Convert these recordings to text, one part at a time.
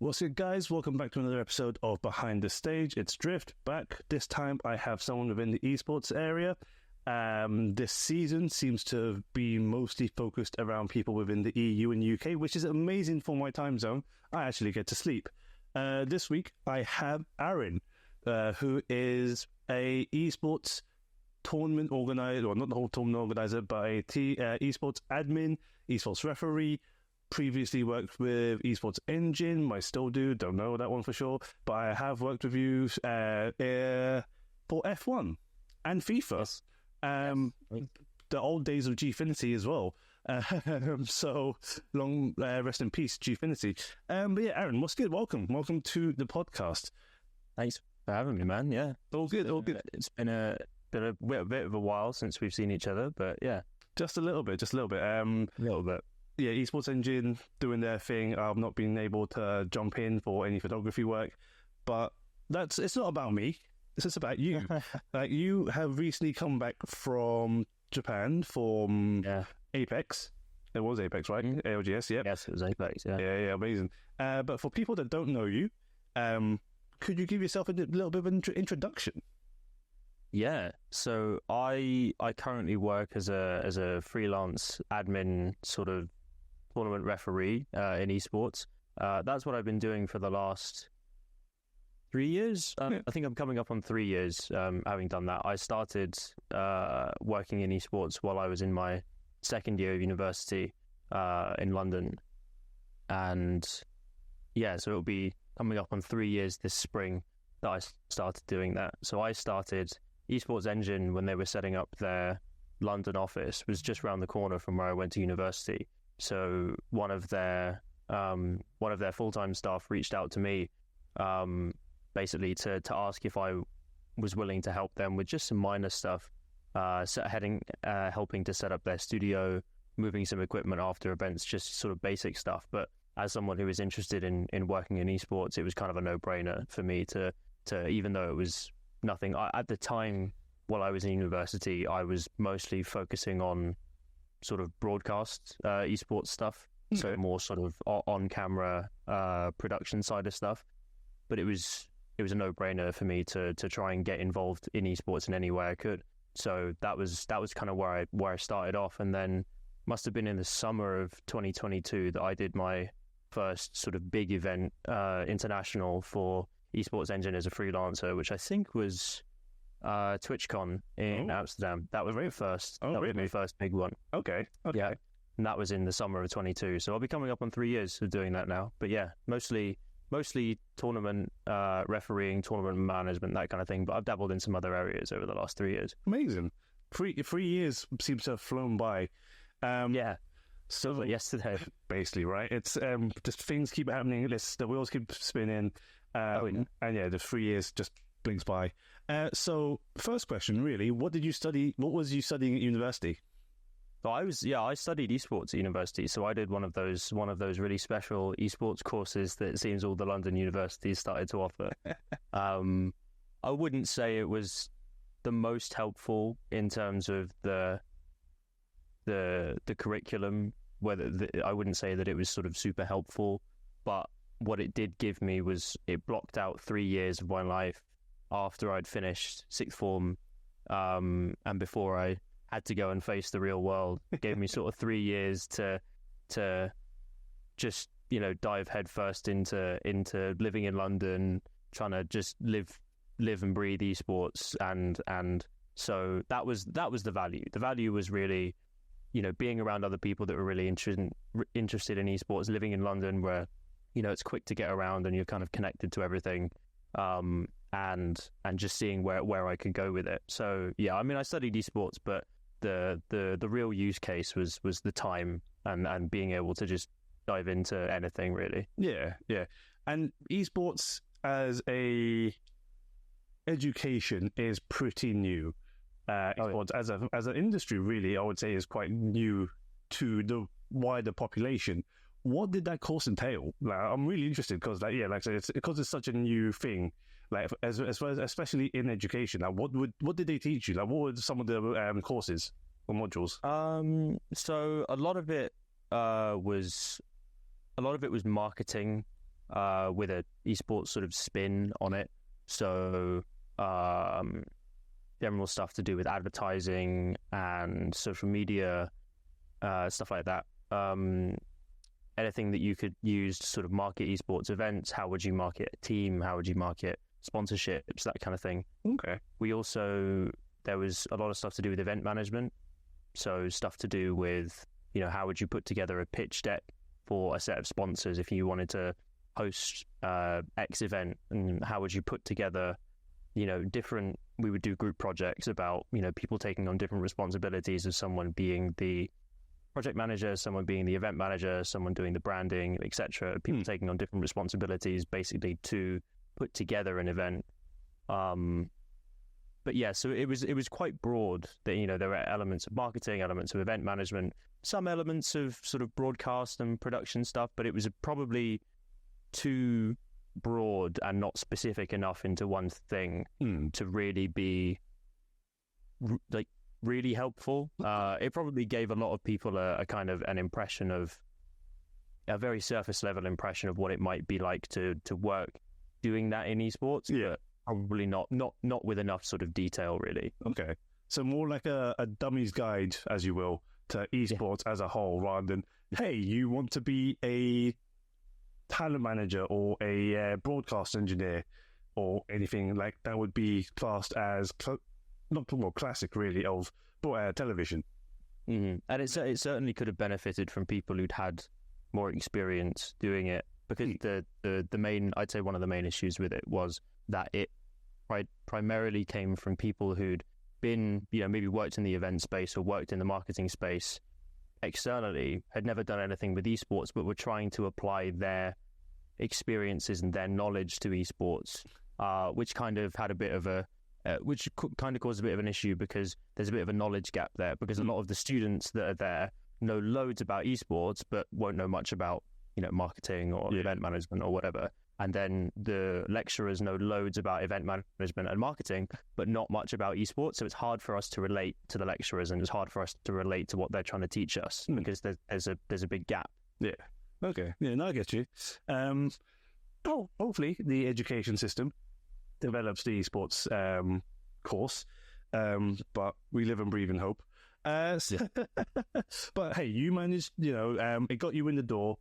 What's good, guys? Welcome back to another episode of Behind the Stage. It's Drift back. This time I have someone within the esports area. This season seems to be mostly focused around people within the EU and UK, which is amazing for my time zone. I actually get to sleep. This week I have Arin, who is a esports tournament organizer, or not the whole tournament organizer, but a esports admin, esports referee. Previously worked with Esports Engine. I still do. Don't know that one for sure. But I have worked with you for F1 and FIFA. Yes. The old days of Gfinity as well. So long rest in peace, Gfinity. But yeah, Arin, what's good? Welcome to the podcast. Thanks for having me, man. Yeah, all good. It's been a bit of a while since we've seen each other, but yeah, just a little bit. A little bit. Yeah, Esports Engine doing their thing. I've not been able to jump in for any photography work, but it's not about me. It's just about you. Like, you have recently come back from Japan from Apex. It was Apex, right? Mm-hmm. ALGS, yeah. Yes, it was Apex, yeah. Yeah, amazing. But for people that don't know you, could you give yourself a little bit of an introduction? Yeah, so I currently work as a freelance admin sort of tournament referee in esports. That's what I've been doing for the last 3 years. I think I'm coming up on 3 years having done that. I started working in esports while I was in my second year of university in London. And yeah, so it'll be coming up on 3 years this spring that I started doing that. So I started Esports Engine when they were setting up their London office, was just around the corner from where I went to university. So one of their full-time staff reached out to me, basically to ask if I was willing to help them with just some minor stuff, helping to set up their studio, moving some equipment after events, just sort of basic stuff. But as someone who was interested in working in esports, it was kind of a no-brainer for me to even though it was nothing. At the time, while I was in university, I was mostly focusing on sort of broadcast esports stuff, so more sort of on-camera production side of stuff. But it was a no-brainer for me to try and get involved in esports in any way I could. So that was kind of where I started off, and then must have been in the summer of 2022 that I did my first sort of big event, international, for Esports Engine as a freelancer, which I think was TwitchCon in Amsterdam. That was my first. That was my first big one. Okay. Yeah, and that was in the summer of 22. So I'll be coming up on 3 years of doing that now. But yeah, mostly tournament refereeing, tournament management, that kind of thing. But I've dabbled in some other areas over the last 3 years. Amazing. 3 years seems to have flown by. Yeah. So like yesterday, basically, right? It's just things keep happening. The wheels keep spinning, and yeah, the 3 years just blinks by. So, first question, really, what did you study? What was you studying at university? Well, I studied esports at university. So I did one of those really special esports courses that it seems all the London universities started to offer. I wouldn't say it was the most helpful in terms of the curriculum. I wouldn't say that it was sort of super helpful, but what it did give me was it blocked out 3 years of my life after I'd finished sixth form, and before I had to go and face the real world. It gave me sort of 3 years to just, dive headfirst into living in London, trying to just live and breathe esports, and so that was the value. The value was really, being around other people that were really interested in esports, living in London where, it's quick to get around and you're kind of connected to everything, and just seeing where I could go with it. So yeah, I mean, I studied esports, but the real use case was the time and being able to just dive into anything, really. Yeah. And esports as a education is pretty new. Esports as an industry, really, I would say, is quite new to the wider population. What did that course entail? Like, I'm really interested because, like I said, it's such a new thing. Like, especially in education. Like, what did they teach you? Like, what were some of the courses or modules? So a lot of it was marketing. with a esports sort of spin on it. So general stuff to do with advertising and social media, stuff like that. Anything that you could use to sort of market esports events. How would you market a team? How would you market sponsorships? That kind of thing. Okay. There was a lot of stuff to do with event management. So stuff to do with, how would you put together a pitch deck for a set of sponsors if you wanted to host X event, and how would you put together, we would do group projects about, people taking on different responsibilities, of someone being the project manager, someone being the event manager, someone doing the branding, etc. People taking on different responsibilities basically to put together an event. But yeah, so it was quite broad. That there were elements of marketing, elements of event management, some elements of sort of broadcast and production stuff, but it was probably too broad and not specific enough into one thing to really be really helpful. It probably gave a lot of people a kind of an impression of a very surface level impression of what it might be like to work doing that in esports. Yeah. Probably not with enough sort of detail, really. Okay. So more like a dummy's guide, as you will, to esports as a whole, rather than, hey, you want to be a talent manager or a broadcast engineer or anything like that would be classed as classic, really, of television. Mm-hmm. And it certainly could have benefited from people who'd had more experience doing it, because the main, I'd say one of the main issues with it was that it primarily came from people who'd been, maybe worked in the event space or worked in the marketing space externally, had never done anything with esports, but were trying to apply their experiences and their knowledge to esports, which kind of had a bit of which kind of caused a bit of an issue, because there's a bit of a knowledge gap there, because a lot of the students that are there know loads about esports, but won't know much about, marketing or event management or whatever. And then the lecturers know loads about event management and marketing, but not much about esports. So it's hard for us to relate to the lecturers, and it's hard for us to relate to what they're trying to teach us, because there's a big gap. Yeah. Okay. Yeah, no, I get you. Hopefully the education system develops the esports course, but we live and breathe in hope. But hey, you managed, it got you in the door.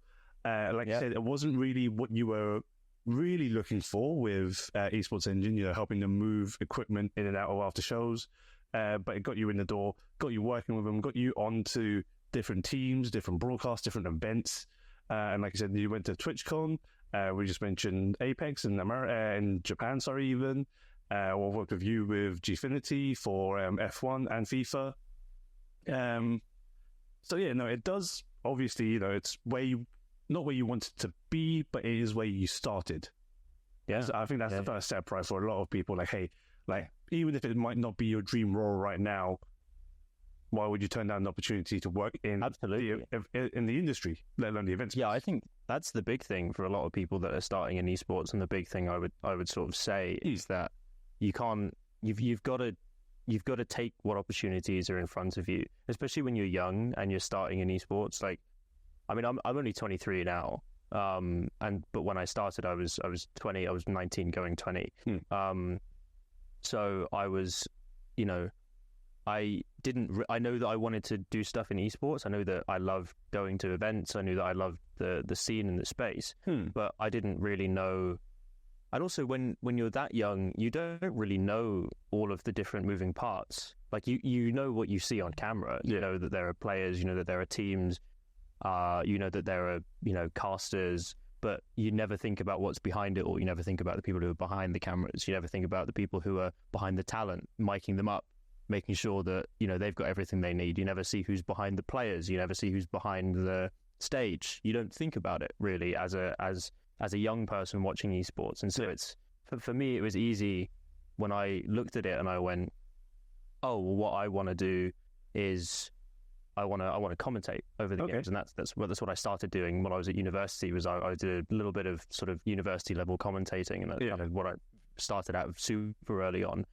I said, it wasn't really what you were really looking for with Esports Engine, helping them move equipment in and out of after shows, but it got you in the door, got you working with them, got you onto different teams, different broadcasts, different events, and like I said, you went to TwitchCon. We just mentioned Apex in Japan, even. We'll work with you with Gfinity for F1 and FIFA. So yeah, no, it does, obviously, it's not where you wanted to be, but it is where you started. Yeah. So I think that's the first step, right, for a lot of people. Like, hey, even if it might not be your dream role right now, why would you turn down an opportunity to work in in the industry, let alone the events? Yeah, I think that's the big thing for a lot of people that are starting in esports, and the big thing I would sort of say is that you've got to take what opportunities are in front of you, especially when you're young and you're starting in esports. I'm only 23 now, but when I started, I was 20. I was 19, going 20. So I was, I know that I wanted to do stuff in esports. I know that I loved going to events. I knew that I loved the scene and the space, but I didn't really know. And also, when you're that young, you don't really know all of the different moving parts. Like you know what you see on camera. You know that there are players. You know that there are teams. You know that there are casters. But you never think about what's behind it, or you never think about the people who are behind the cameras. You never think about the people who are behind the talent, miking them up, making sure that they've got everything they need. You never see who's behind the players. You never see who's behind the stage. You don't think about it really as a young person watching esports. And so it's for me, it was easy when I looked at it and I went, oh, well, what I want to do is I want to commentate over the games, and that's what I started doing when I was at university. Was I did a little bit of sort of university level commentating, and that's kind of what I started out super early on.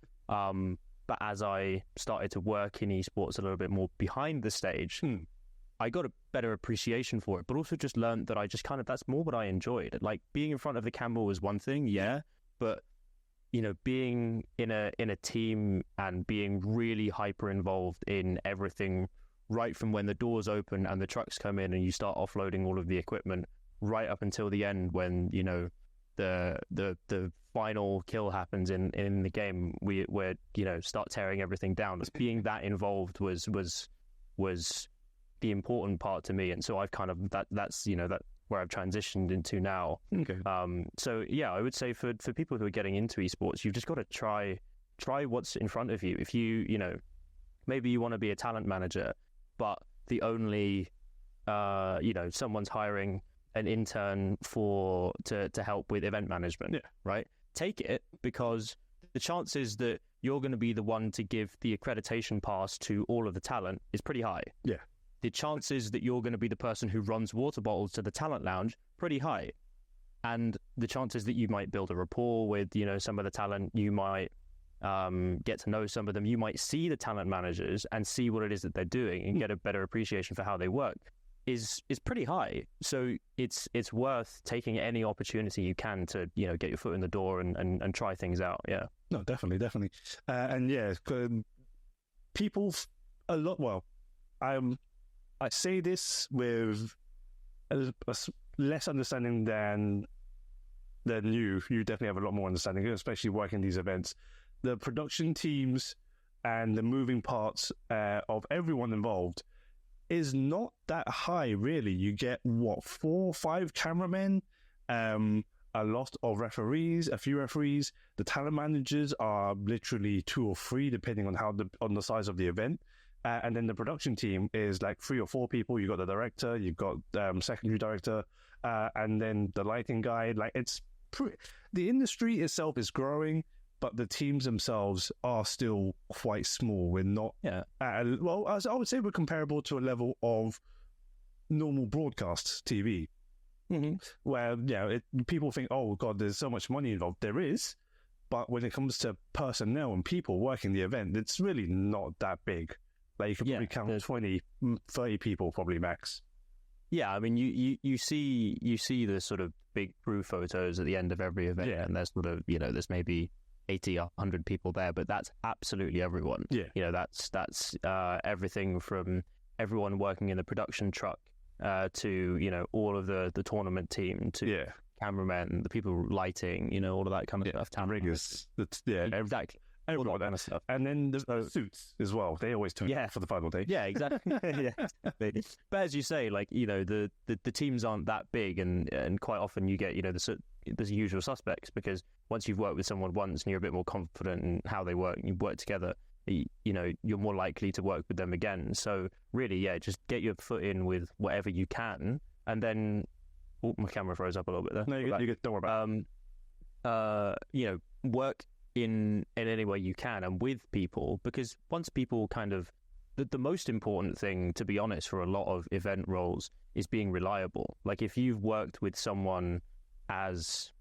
But as I started to work in esports a little bit more behind the stage, I got a better appreciation for it, but also just learned that I just kind of, that's more what I enjoyed. Like being in front of the camera was one thing, yeah, but being in a team and being really hyper involved in everything, right from when the doors open and the trucks come in and you start offloading all of the equipment, right up until the end when the final kill happens in the game, where start tearing everything down. Being that involved was the important part to me, and so I've kind of that's where I've transitioned into now. Okay. So yeah, I would say for people who are getting into esports, you've just got to try what's in front of you. If you maybe you want to be a talent manager, but the only someone's hiring an intern to help with event management, right? Take it, because the chances that you're going to be the one to give the accreditation pass to all of the talent is pretty high. Yeah. The chances that you're going to be the person who runs water bottles to the talent lounge, pretty high. And the chances that you might build a rapport with, some of the talent, you might get to know some of them, you might see the talent managers and see what it is that they're doing and get a better appreciation for how they work, is pretty high. So it's worth taking any opportunity you can to get your foot in the door and try things out. Yeah. No, definitely. And yeah, people a lot. Well, I say this with a less understanding than you. You definitely have a lot more understanding, especially working these events. The production teams and the moving parts of everyone involved is not that high, really. You get 4 or 5 cameramen, a lot of referees, a few referees. The talent managers are literally 2 or 3, depending on the size of the event. And then the production team is like 3 or 4 people. You've got the director, you've got secondary director, and then the lighting guy. Like the industry itself is growing, but the teams themselves are still quite small. We're not, well, as I would say, we're comparable to a level of normal broadcast TV, where people think, oh God, there's so much money involved. There is, but when it comes to personnel and people working the event, it's really not that big. Like you can probably count 20, 30 people probably max. Yeah, I mean, you see the sort of big crew photos at the end of every event, and there's sort of there's maybe 80 or 100 people there, but that's absolutely everyone. Yeah, that's everything from everyone working in the production truck to all of the tournament team to cameramen, the people lighting, all of that kind of stuff. Riggers, exactly. Everyone, all that kind of stuff. And then the suits as well. They always turn up for the final day. Yeah, exactly. But as you say, like the teams aren't that big, and quite often you get the usual suspects, because once you've worked with someone once and you're a bit more confident in how they work and you work together, you're more likely to work with them again. So really, just get your foot in with whatever you can, and then my camera froze up a little bit there. No, you get, don't worry about it. Work in any way you can and with people, because once people kind of the most important thing, to be honest, for a lot of event roles is being reliable. Like if you've worked with someone as,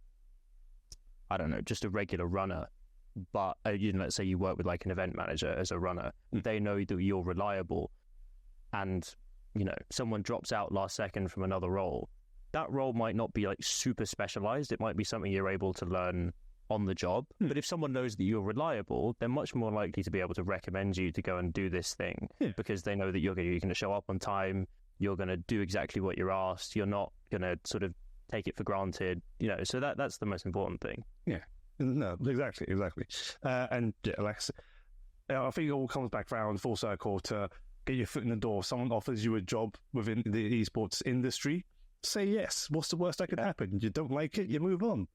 I don't know, just a regular runner, but let's say you work with like an event manager as a runner, they know that you're reliable, and someone drops out last second from another role, that role might not be like super specialized. It might be something you're able to learn on the job. But if someone knows that you're reliable, they're much more likely to be able to recommend you to go and do this thing, because they know that you're going to show up on time, you're going to do exactly what you're asked, you're not going to sort of take it for granted, so that's the most important thing. No, exactly. And like I said, I think it all comes back round full circle to get your foot in the door. If someone offers you a job within the esports industry, say yes. What's the worst that could happen? You don't like it, you move on.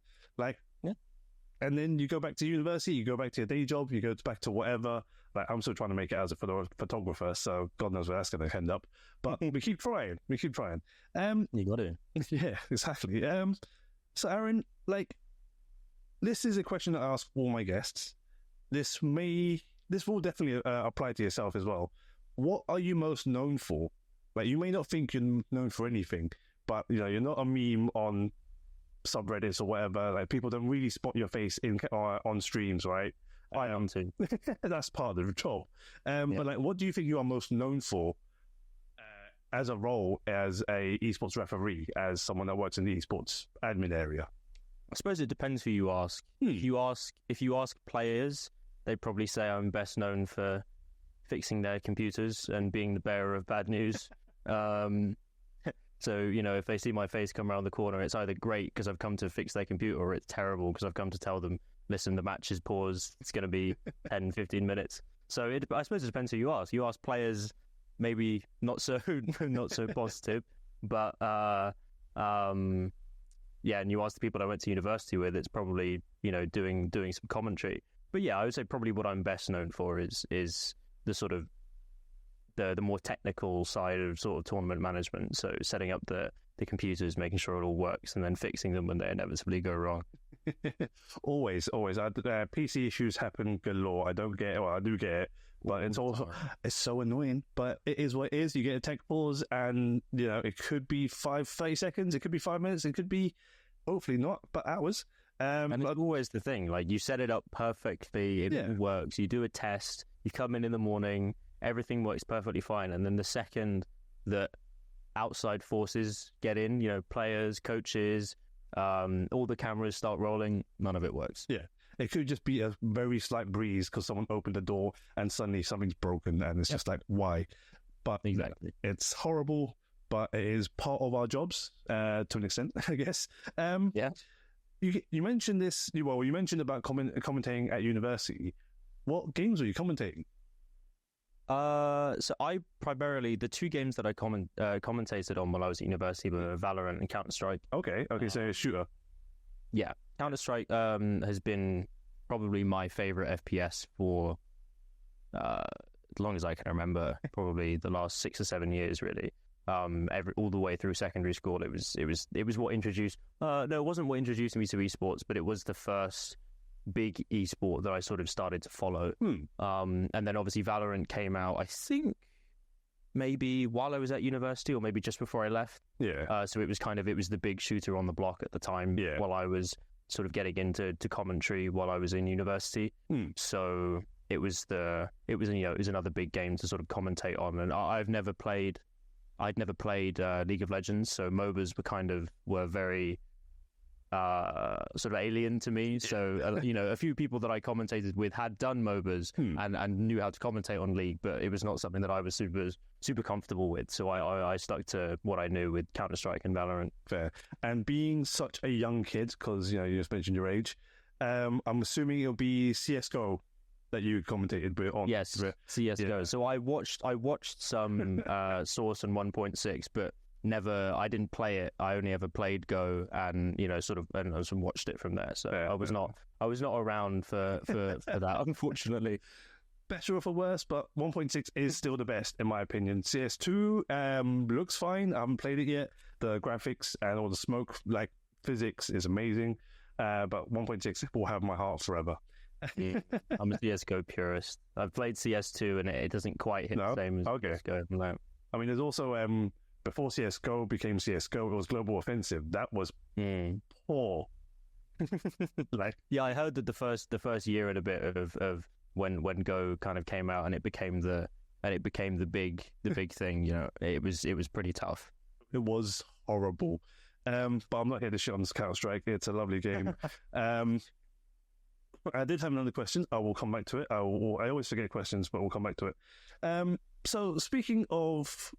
And then you go back to university, you go back to your day job, you go back to whatever. Like I'm still trying to make it as a photographer, so God knows where that's going to end up. But we keep trying. You got to. Yeah, exactly. So Arin, this is a question that I ask all my guests. This will definitely apply to yourself as well. What are you most known for? Like you may not think you're known for anything, but you're not a meme on subreddits or whatever. Like people don't really spot your face on streams, right? I am too. That's part of the job. But what do you think you are most known for as a role as a esports referee, as someone that works in the esports admin area? I suppose it depends who you ask. If you ask players, they'd probably say I'm best known for fixing their computers and being the bearer of bad news. So, if they see my face come around the corner, it's either great because I've come to fix their computer, or it's terrible because I've come to tell them, listen, the match is paused. It's going to be 10, 15 minutes. So I suppose it depends who you ask. You ask players, maybe not so positive, but and you ask the people I went to university with, it's probably doing some commentary. But yeah, I would say probably what I'm best known for is the sort of the more technical side of sort of tournament management. So setting up the computers, making sure it all works, and then fixing them when they inevitably go wrong. always. PC issues happen galore. I don't get it. Well, I do get it, but it's so annoying. But it is what it is. You get a tech pause, and it could be 30 seconds. It could be 5 minutes. It could be, hopefully not, but hours. And it's always the thing. Like, you set it up perfectly. It all works. You do a test. You come in the morning. Everything works perfectly fine. And then the second that outside forces get in, players, coaches, all the cameras start rolling, none of it works. Yeah. It could just be a very slight breeze because someone opened the door and suddenly something's broken, and it's just like, why? But exactly, it's horrible, but it is part of our jobs to an extent, I guess. You mentioned this. You mentioned about commentating at university. What games were you commentating? So I primarily, the two games that I commentated on while I was at university were Valorant and Counter-Strike. Okay, so a shooter. Yeah, Counter-Strike has been probably my favorite FPS for as long as I can remember, probably the last 6 or 7 years, really. All the way through secondary school, it was what introduced. No, it wasn't what introduced me to esports, but it was the first big esport that I sort of started to follow. And then obviously Valorant came out, I think maybe while I was at university or maybe just before I left. So it was the big shooter on the block at the time. While I was sort of getting into commentary while I was in university. So it was another big game to sort of commentate on. And I'd never played League of Legends, so MOBAs were very sort of alien to me. So a few people that I commentated with had done MOBAs and knew how to commentate on League, but it was not something that I was super comfortable with. So I stuck to what I knew with Counter-Strike and Valorant. Fair. And being such a young kid, because you just mentioned your age, I'm assuming it'll be CS:GO that you commentated on. Yes, CS:GO. Yeah. So I watched some Source and 1.6, but I didn't play it. I only ever played Go and watched it from there. So I was not around for that, unfortunately. Better or for worse, but 1.6 is still the best in my opinion. CS2 looks fine. I haven't played it yet. The graphics and all the smoke physics is amazing. But 1.6 will have my heart forever. I'm a CS:GO purist. I've played CS2 and it doesn't quite hit the same as CS:GO. No. I mean, there's also before CS:GO became CS:GO, it was Global Offensive. That was poor. I heard that the first year and a bit of when Go kind of came out and it became the big thing. It was pretty tough. It was horrible. But I'm not here to shit on Counter-Strike. It's a lovely game. I did have another question. I will come back to it. I always forget questions, but we'll come back to it. So speaking of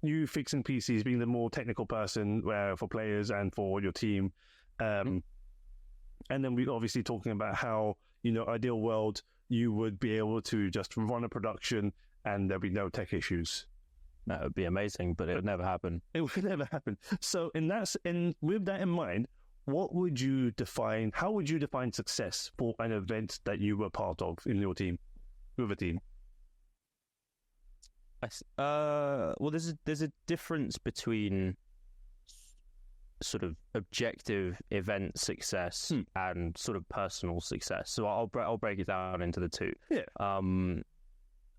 you fixing PCs, being the more technical person for players and for your team, and then we're obviously talking about how, ideal world, you would be able to just run a production and there'll be no tech issues. That would be amazing, but it would never happen. It would never happen. So with that in mind, how would you define success for an event that you were part of in your team, with a team? Well, there's a difference between sort of objective event success and sort of personal success. So I'll break it down into the two. Yeah.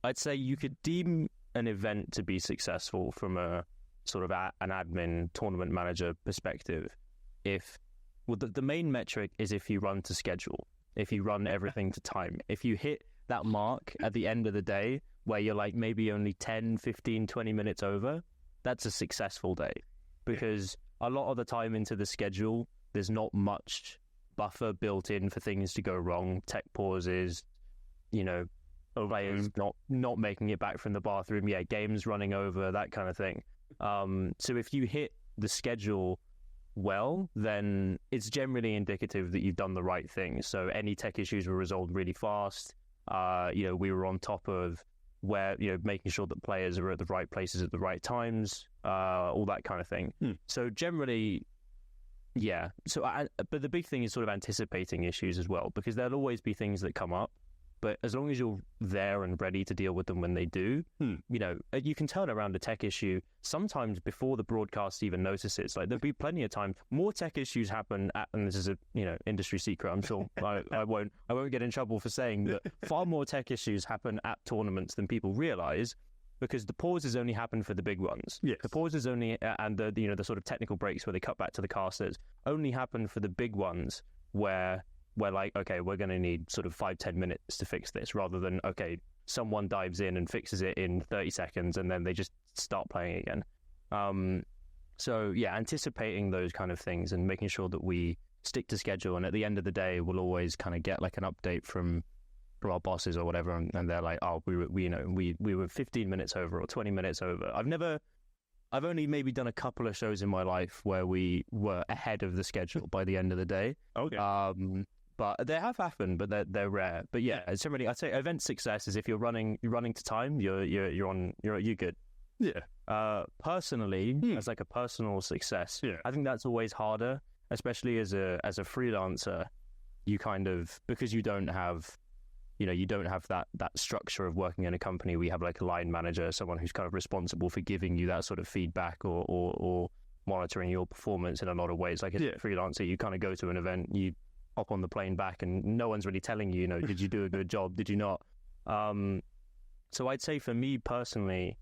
I'd say you could deem an event to be successful from a sort of an admin tournament manager perspective if the main metric is if you run to schedule, if you run everything to time. If you hit that mark at the end of the day where you're maybe only 10, 15, 20 minutes over, that's a successful day, because a lot of the time into the schedule, there's not much buffer built in for things to go wrong, tech pauses, players not making it back from the bathroom, games running over, that kind of thing. So if you hit the schedule well, then it's generally indicative that you've done the right thing. So any tech issues were resolved really fast. We were on top of where, making sure that players are at the right places at the right times, all that kind of thing. So generally, but the big thing is sort of anticipating issues as well, because there'll always be things that come up. But as long as you're there and ready to deal with them when they do, you can turn around a tech issue sometimes before the broadcast even notices. Like, there'll be plenty of time. More tech issues happen and this is a industry secret. I'm sure I won't get in trouble for saying that far more tech issues happen at tournaments than people realize, because the pauses only happen for the big ones. Yes. The pauses only and the sort of technical breaks where they cut back to the casters only happen for the big ones where we're like, okay, we're going to need sort of 5-10 minutes to fix this, rather than, okay, someone dives in and fixes it in 30 seconds and then they just start playing again. Anticipating those kind of things and making sure that we stick to schedule. And at the end of the day, we'll always kind of get like an update from our bosses or whatever, and they're like, oh, we were 15 minutes over or 20 minutes over. I've only maybe done a couple of shows in my life where we were ahead of the schedule by the end of the day. Okay. But they have happened, but they're rare. But generally, I'd say event success is if you're running to time, you're good. Yeah. Personally, as like a personal success, I think that's always harder, especially as a freelancer. You kind of, because you don't have that structure of working in a company. We have like a line manager, someone who's kind of responsible for giving you that sort of feedback or monitoring your performance in a lot of ways. Like as a freelancer, you kind of go to an event, you hop on the plane back, and no one's really telling you, did you do a good job? Did you not? So I'd say for me personally,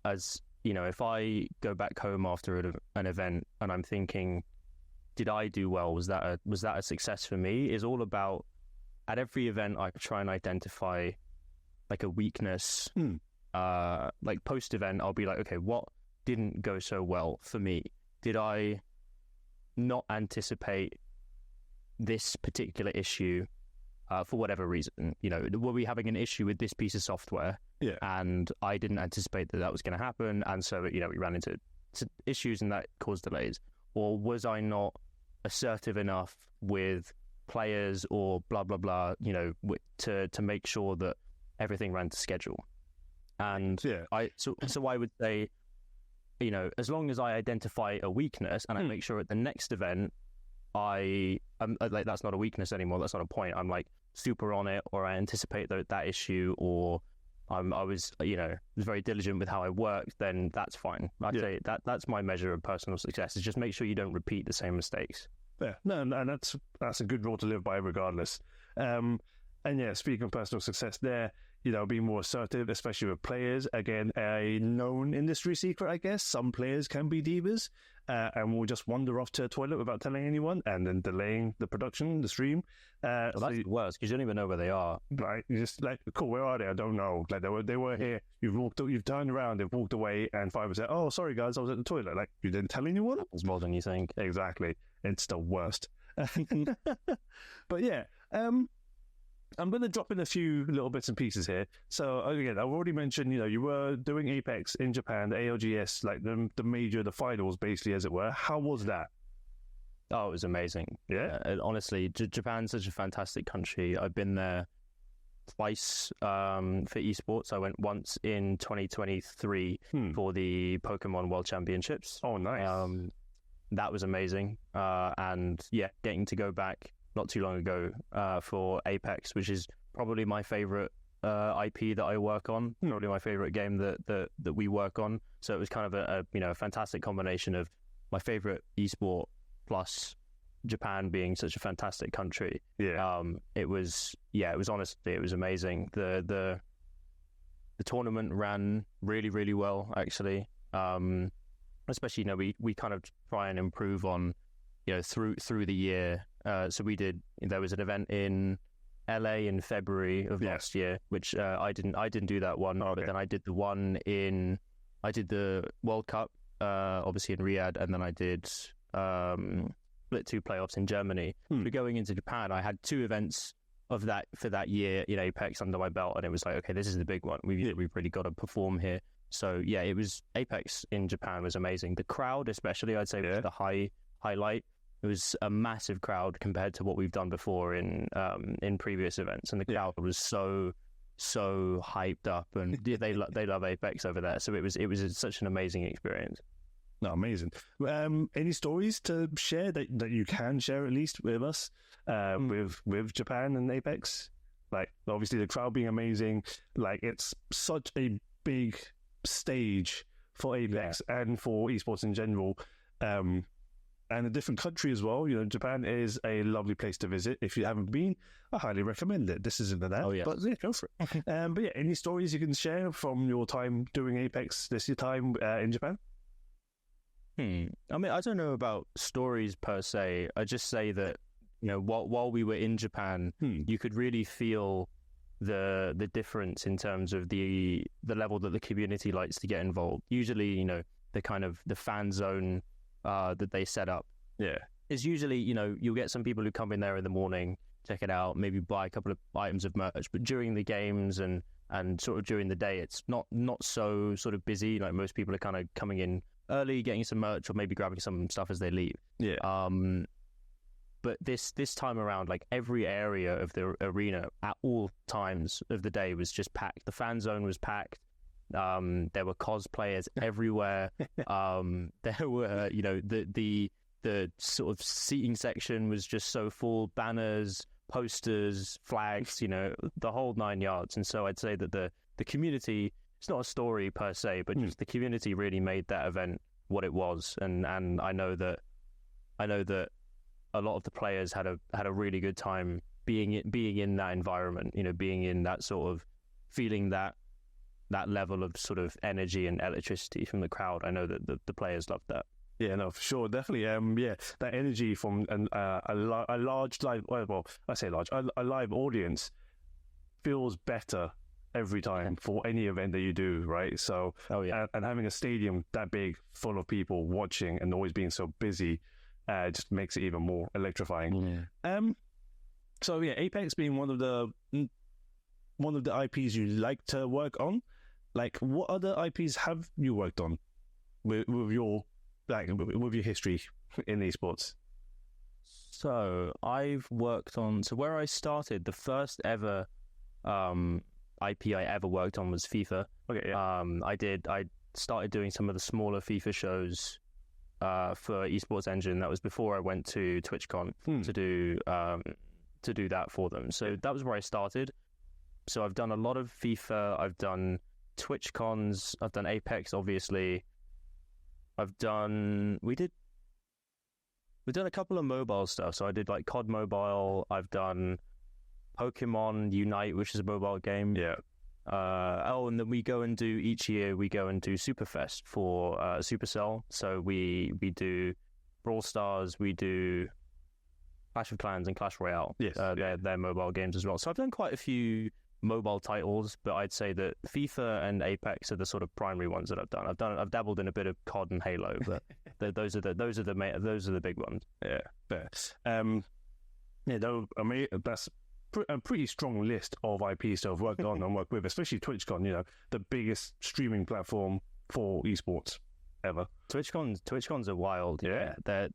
as if I go back home after an event and I'm thinking, did I do well? Was that a success for me? Is all about, at every event, I try and identify like a weakness. Like post-event, I'll be like, okay, what didn't go so well for me? Did I not anticipate this particular issue for whatever reason? Were we having an issue with this piece of software? And I didn't anticipate that was going to happen, and so we ran into issues and that caused delays. Or was I not assertive enough with players or blah blah blah, to make sure that everything ran to schedule? And I would say, as long as I identify a weakness and I make sure at the next event I'm like, that's not a weakness anymore, that's not a point, I'm like super on it, or I anticipate that issue, or I was very diligent with how I worked, then that's fine. I'd say that's my measure of personal success, is just make sure you don't repeat the same mistakes. Yeah, no, and that's a good rule to live by regardless. And speaking of personal success there, being more assertive, especially with players. Again, a known industry secret, I guess. Some players can be divas and will just wander off to a toilet without telling anyone, and then delaying the production, the stream. That's worse, because you don't even know where they are. Right, you're just like, cool, where are they? I don't know. Like, they were here. You've turned around, they've walked away, and 5 said, "Oh, sorry guys, I was at the toilet." Like, you didn't tell anyone. It's more than you think. Exactly. It's the worst. But I'm going to drop in a few little bits and pieces here. So again, I've already mentioned, you were doing Apex in Japan, the ALGS, like the finals, basically, as it were. How was that? Oh, it was amazing. Yeah. Honestly, Japan's such a fantastic country. I've been there twice for esports. I went once in 2023 for the Pokemon World Championships. Oh, nice. That was amazing. And getting to go back not too long ago for Apex, which is probably my favorite IP that I work on, probably my favorite game that we work on. So it was kind of a fantastic combination of my favorite esport plus Japan being such a fantastic country. It was honestly, it was amazing. The tournament ran really, really well, actually. Especially, we kind of try and improve on through the year. So there was an event in LA in February of last year, which I didn't do that one, but then I did the one in I did the World Cup, obviously in Riyadh, and then I did Split 2 playoffs in Germany. But going into Japan, I had 2 events of that for that year in Apex under my belt, and it was like, okay, this is the big one. We've really got to perform here. So yeah, it was Apex in Japan was amazing. The crowd, especially, I'd say, was the highlight. It was a massive crowd compared to what we've done before in previous events, and the crowd was so hyped up, and they love Apex over there. So it was such an amazing experience. No, amazing. Any stories to share that you can share at least with us with Japan and Apex? Like, obviously the crowd being amazing. Like, it's such a big stage for Apex and for esports in general. And a different country as well. You know, Japan is a lovely place to visit. If you haven't been, I highly recommend it. This isn't an ad, but yeah, go for it. But yeah, any stories you can share from your time doing Apex, your time in Japan? I mean, I don't know about stories per se. I just say that, you know, while we were in Japan, you could really feel the difference in terms of the level that the community likes to get involved. Usually, you know, the fan zone that they set up is usually, you know, you'll get some people who come in there in the morning, check it out, maybe buy a couple of items of merch, but during the games and sort of during the day, it's not so sort of busy. Like, most people are kind of coming in early, getting some merch, or maybe grabbing some stuff as they leave. But this time around, like, every area of the arena at all times of the day was just packed. The fan zone was packed. There were cosplayers everywhere. There were, you know, the sort of seating section was just so full, banners, posters, flags, you know, the whole 9 yards. And so I'd say that the community, it's not a story per se, but just the community really made that event what it was. And I know that a lot of the players had a really good time being in that environment, you know, being in that sort of feeling that level of sort of energy and electricity from the crowd. I know that the players loved that. Yeah, no, for sure, definitely. That energy from a large live, well, I say large, a live audience feels better every time for any event that you do, right? So, and having a stadium that big, full of people watching, and always being so busy, just makes it even more electrifying. So yeah, Apex being one of the IPs you like to work on. Like, what other IPs have you worked on with your history in esports? So I've worked on. So where I started, the first ever IP I ever worked on was FIFA. Okay, yeah. I started doing some of the smaller FIFA shows for Esports Engine. That was before I went to TwitchCon to do that for them. So that was where I started. So I've done a lot of FIFA. I've done TwitchCons. I've done Apex, obviously. We've done a couple of mobile stuff. So I did like COD Mobile. I've done Pokemon Unite, which is a mobile game. Yeah. And then each year we go and do Superfest for Supercell. So we do Brawl Stars, we do Clash of Clans and Clash Royale. Yes, they're mobile games as well. So I've done quite a few mobile titles, but I'd say that FIFA and Apex are the sort of primary ones that I've done. I've dabbled in a bit of COD and Halo, but those are the big ones. Yeah, fair. That's a pretty strong list of IPs to have worked on and worked with, especially TwitchCon. You know, the biggest streaming platform for esports ever. TwitchCons are wild. Yeah, they're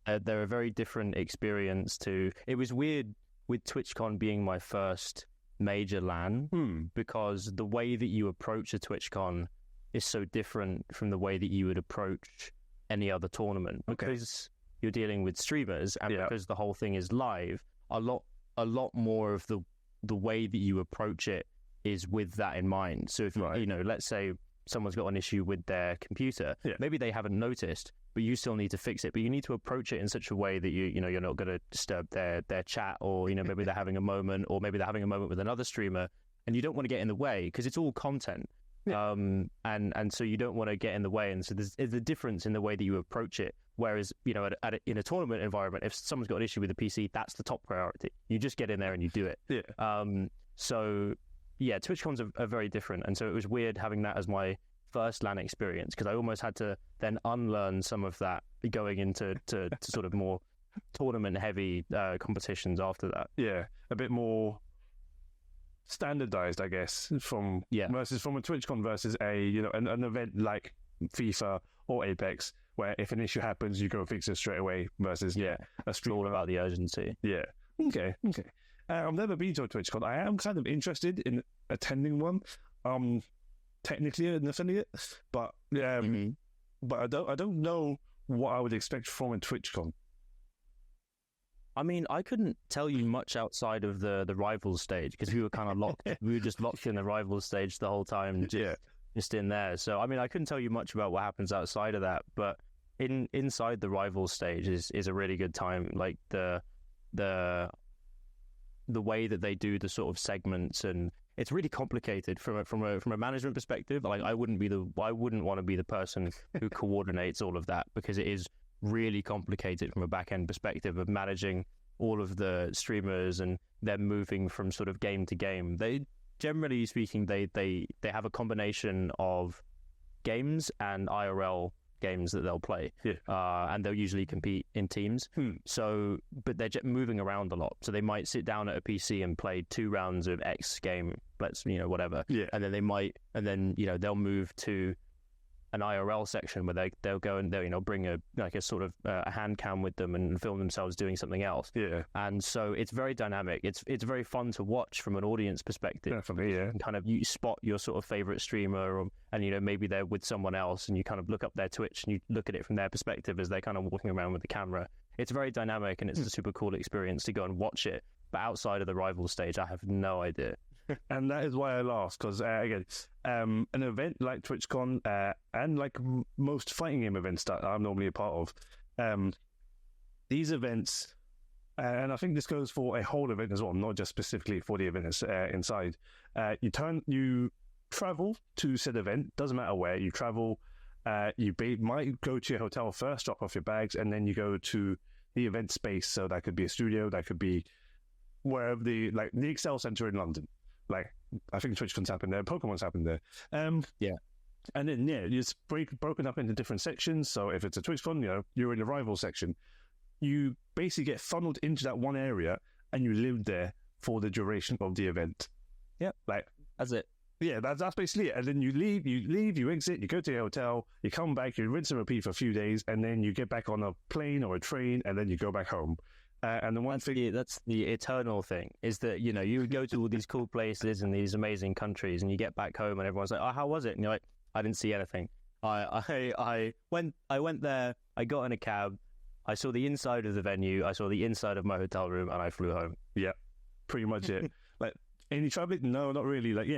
a very different experience to. It was weird with TwitchCon being my first major LAN because the way that you approach a TwitchCon is so different from the way that you would approach any other tournament because you're dealing with streamers and because the whole thing is live. A lot more of the way that you approach it is with that in mind. So if you know, let's say someone's got an issue with their computer, maybe they haven't noticed, but you still need to fix it. But you need to approach it in such a way that you're not going to disturb their chat, or maybe they're having a moment, or maybe they're having a moment with another streamer, and you don't want to get in the way because it's all content. And so you don't want to get in the way, and so there's a difference in the way that you approach it. Whereas, in a tournament environment, if someone's got an issue with a PC, that's the top priority. You just get in there and you do it. So, TwitchCons are very different. And so it was weird having that as my first LAN experience, because I almost had to then unlearn some of that going into to sort of more tournament heavy competitions after that. Yeah, a bit more standardized, I guess, from a TwitchCon versus an event like FIFA or Apex, where if an issue happens, you go fix it straight away. Versus a stream. All about the urgency. Yeah. Okay. I've never been to a TwitchCon. I am kind of interested in attending one. Technically an affiliate, but but I don't know what I would expect from a TwitchCon. I mean, I couldn't tell you much outside of the Rivals stage, because we were kind of locked. We were just locked in the Rivals stage the whole time, just in there. So, I mean, I couldn't tell you much about what happens outside of that. But inside the Rivals stage is a really good time. Like the way that they do the sort of segments, and it's really complicated from a management perspective. Like I wouldn't want to be the person who coordinates all of that, because it is really complicated from a back end perspective of managing all of the streamers and them moving from sort of game to game. They, generally speaking, they have a combination of games and IRL games that they'll play, and they'll usually compete in teams. So, but they're just moving around a lot. So they might sit down at a PC and play 2 rounds of X game, whatever, and then they'll move to an IRL section where they'll go and they'll bring a sort of a hand cam with them and film themselves doing something else. And so it's very dynamic. It's very fun to watch from an audience perspective. Definitely, yeah. And kind of you spot your sort of favorite streamer, and maybe they're with someone else, and you kind of look up their Twitch and you look at it from their perspective as they're kind of walking around with the camera. It's very dynamic, and it's a super cool experience to go and watch it. But outside of the rival stage, I have no idea. And that is why I laughed, because again, an event like TwitchCon and like most fighting game events that I'm normally a part of, these events, and I think this goes for a whole event as well, not just specifically for the event inside. You travel to said event, doesn't matter where you travel. You might go to your hotel first, drop off your bags, and then you go to the event space. So that could be a studio, that could be wherever the Excel Center in London. Like, I think TwitchCon's happened there, Pokemon's happened there. And then, it's broken up into different sections. So if it's a TwitchCon, you're in the rival section. You basically get funneled into that one area, and you live there for the duration of the event. Yeah. Like, that's it. Yeah, that's basically it. And then you leave, you exit, you go to your hotel, you come back, you rinse and repeat for a few days, and then you get back on a plane or a train, and then you go back home. And the one thing that's the eternal thing is that you would go to all these cool places and these amazing countries, and you get back home and everyone's like, "Oh, how was it?" And you're like, "I didn't see anything. I went there. I got in a cab. I saw the inside of the venue. I saw the inside of my hotel room, and I flew home." Yeah, pretty much it. Like, any traveling? No, not really. Like,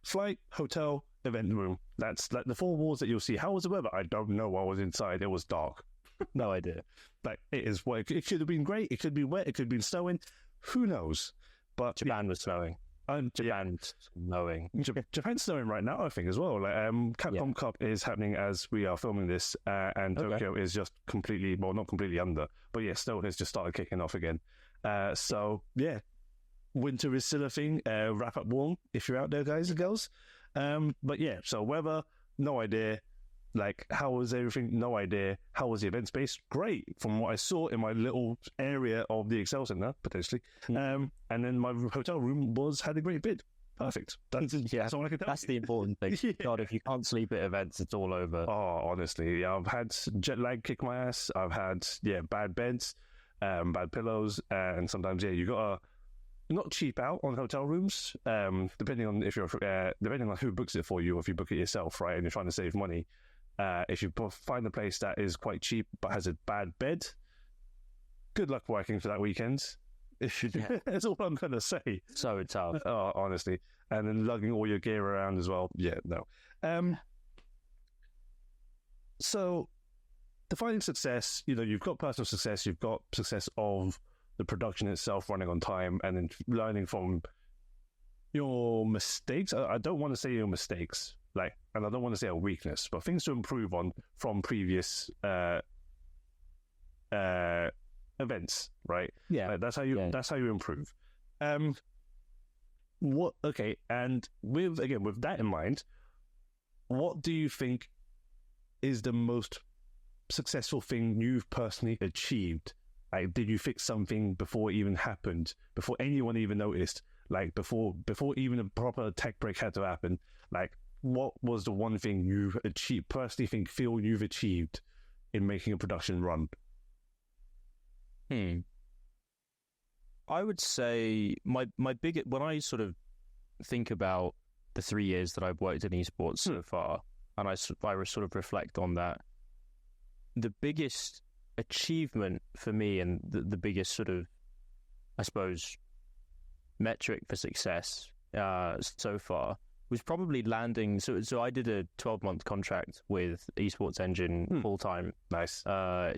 flight, hotel, event room. That's like the 4 walls that you'll see. How was the weather? I don't know. I was inside. It was dark. No idea. Like, it is what it could have been. Great. It could be wet. It could have been snowing. Who knows? But Japan was snowing. Japan's snowing. Japan's snowing right now, I think, as well. Like, Capcom Cup is happening as we are filming this, and Tokyo is just completely, well, not completely under, but snow has just started kicking off again. So winter is still a thing. Wrap up warm if you're out there, guys and girls. But so weather, no idea. Like, how was everything? No idea. How was the event space? Great, from what I saw in my little area of the Excel Center, potentially. And then my hotel room had a great bid. Perfect. That's all I can tell. That's the important thing. God, if you can't sleep at events, it's all over. Oh, honestly, I've had jet lag kick my ass. I've had bad beds, bad pillows, and sometimes you gotta not cheap out on hotel rooms. Depending on depending on who books it for you, or if you book it yourself, right, and you're trying to save money. If you find a place that is quite cheap but has a bad bed, good luck working for that weekend. That's all I'm going to say. So tough. Oh, honestly. And then lugging all your gear around as well. Yeah, no. So, defining success, you've got personal success, you've got success of the production itself running on time, and then learning from your mistakes. I don't want to say your mistakes. And I don't want to say a weakness, but things to improve on from previous events, right? Yeah, that's how you improve. And with that in mind, what do you think is the most successful thing you've personally achieved? Like, did you fix something before it even happened, before anyone even noticed? Like, before even a proper tech break had to happen? Like, what was the one thing you've achieved, personally feel you've achieved in making a production run? I would say my biggest, when I sort of think about the 3 years that I've worked in esports so far, and I sort of reflect on that, the biggest achievement for me and the biggest sort of, I suppose, metric for success so far was probably landing. So I did a 12-month contract with Esports Engine full-time. Nice.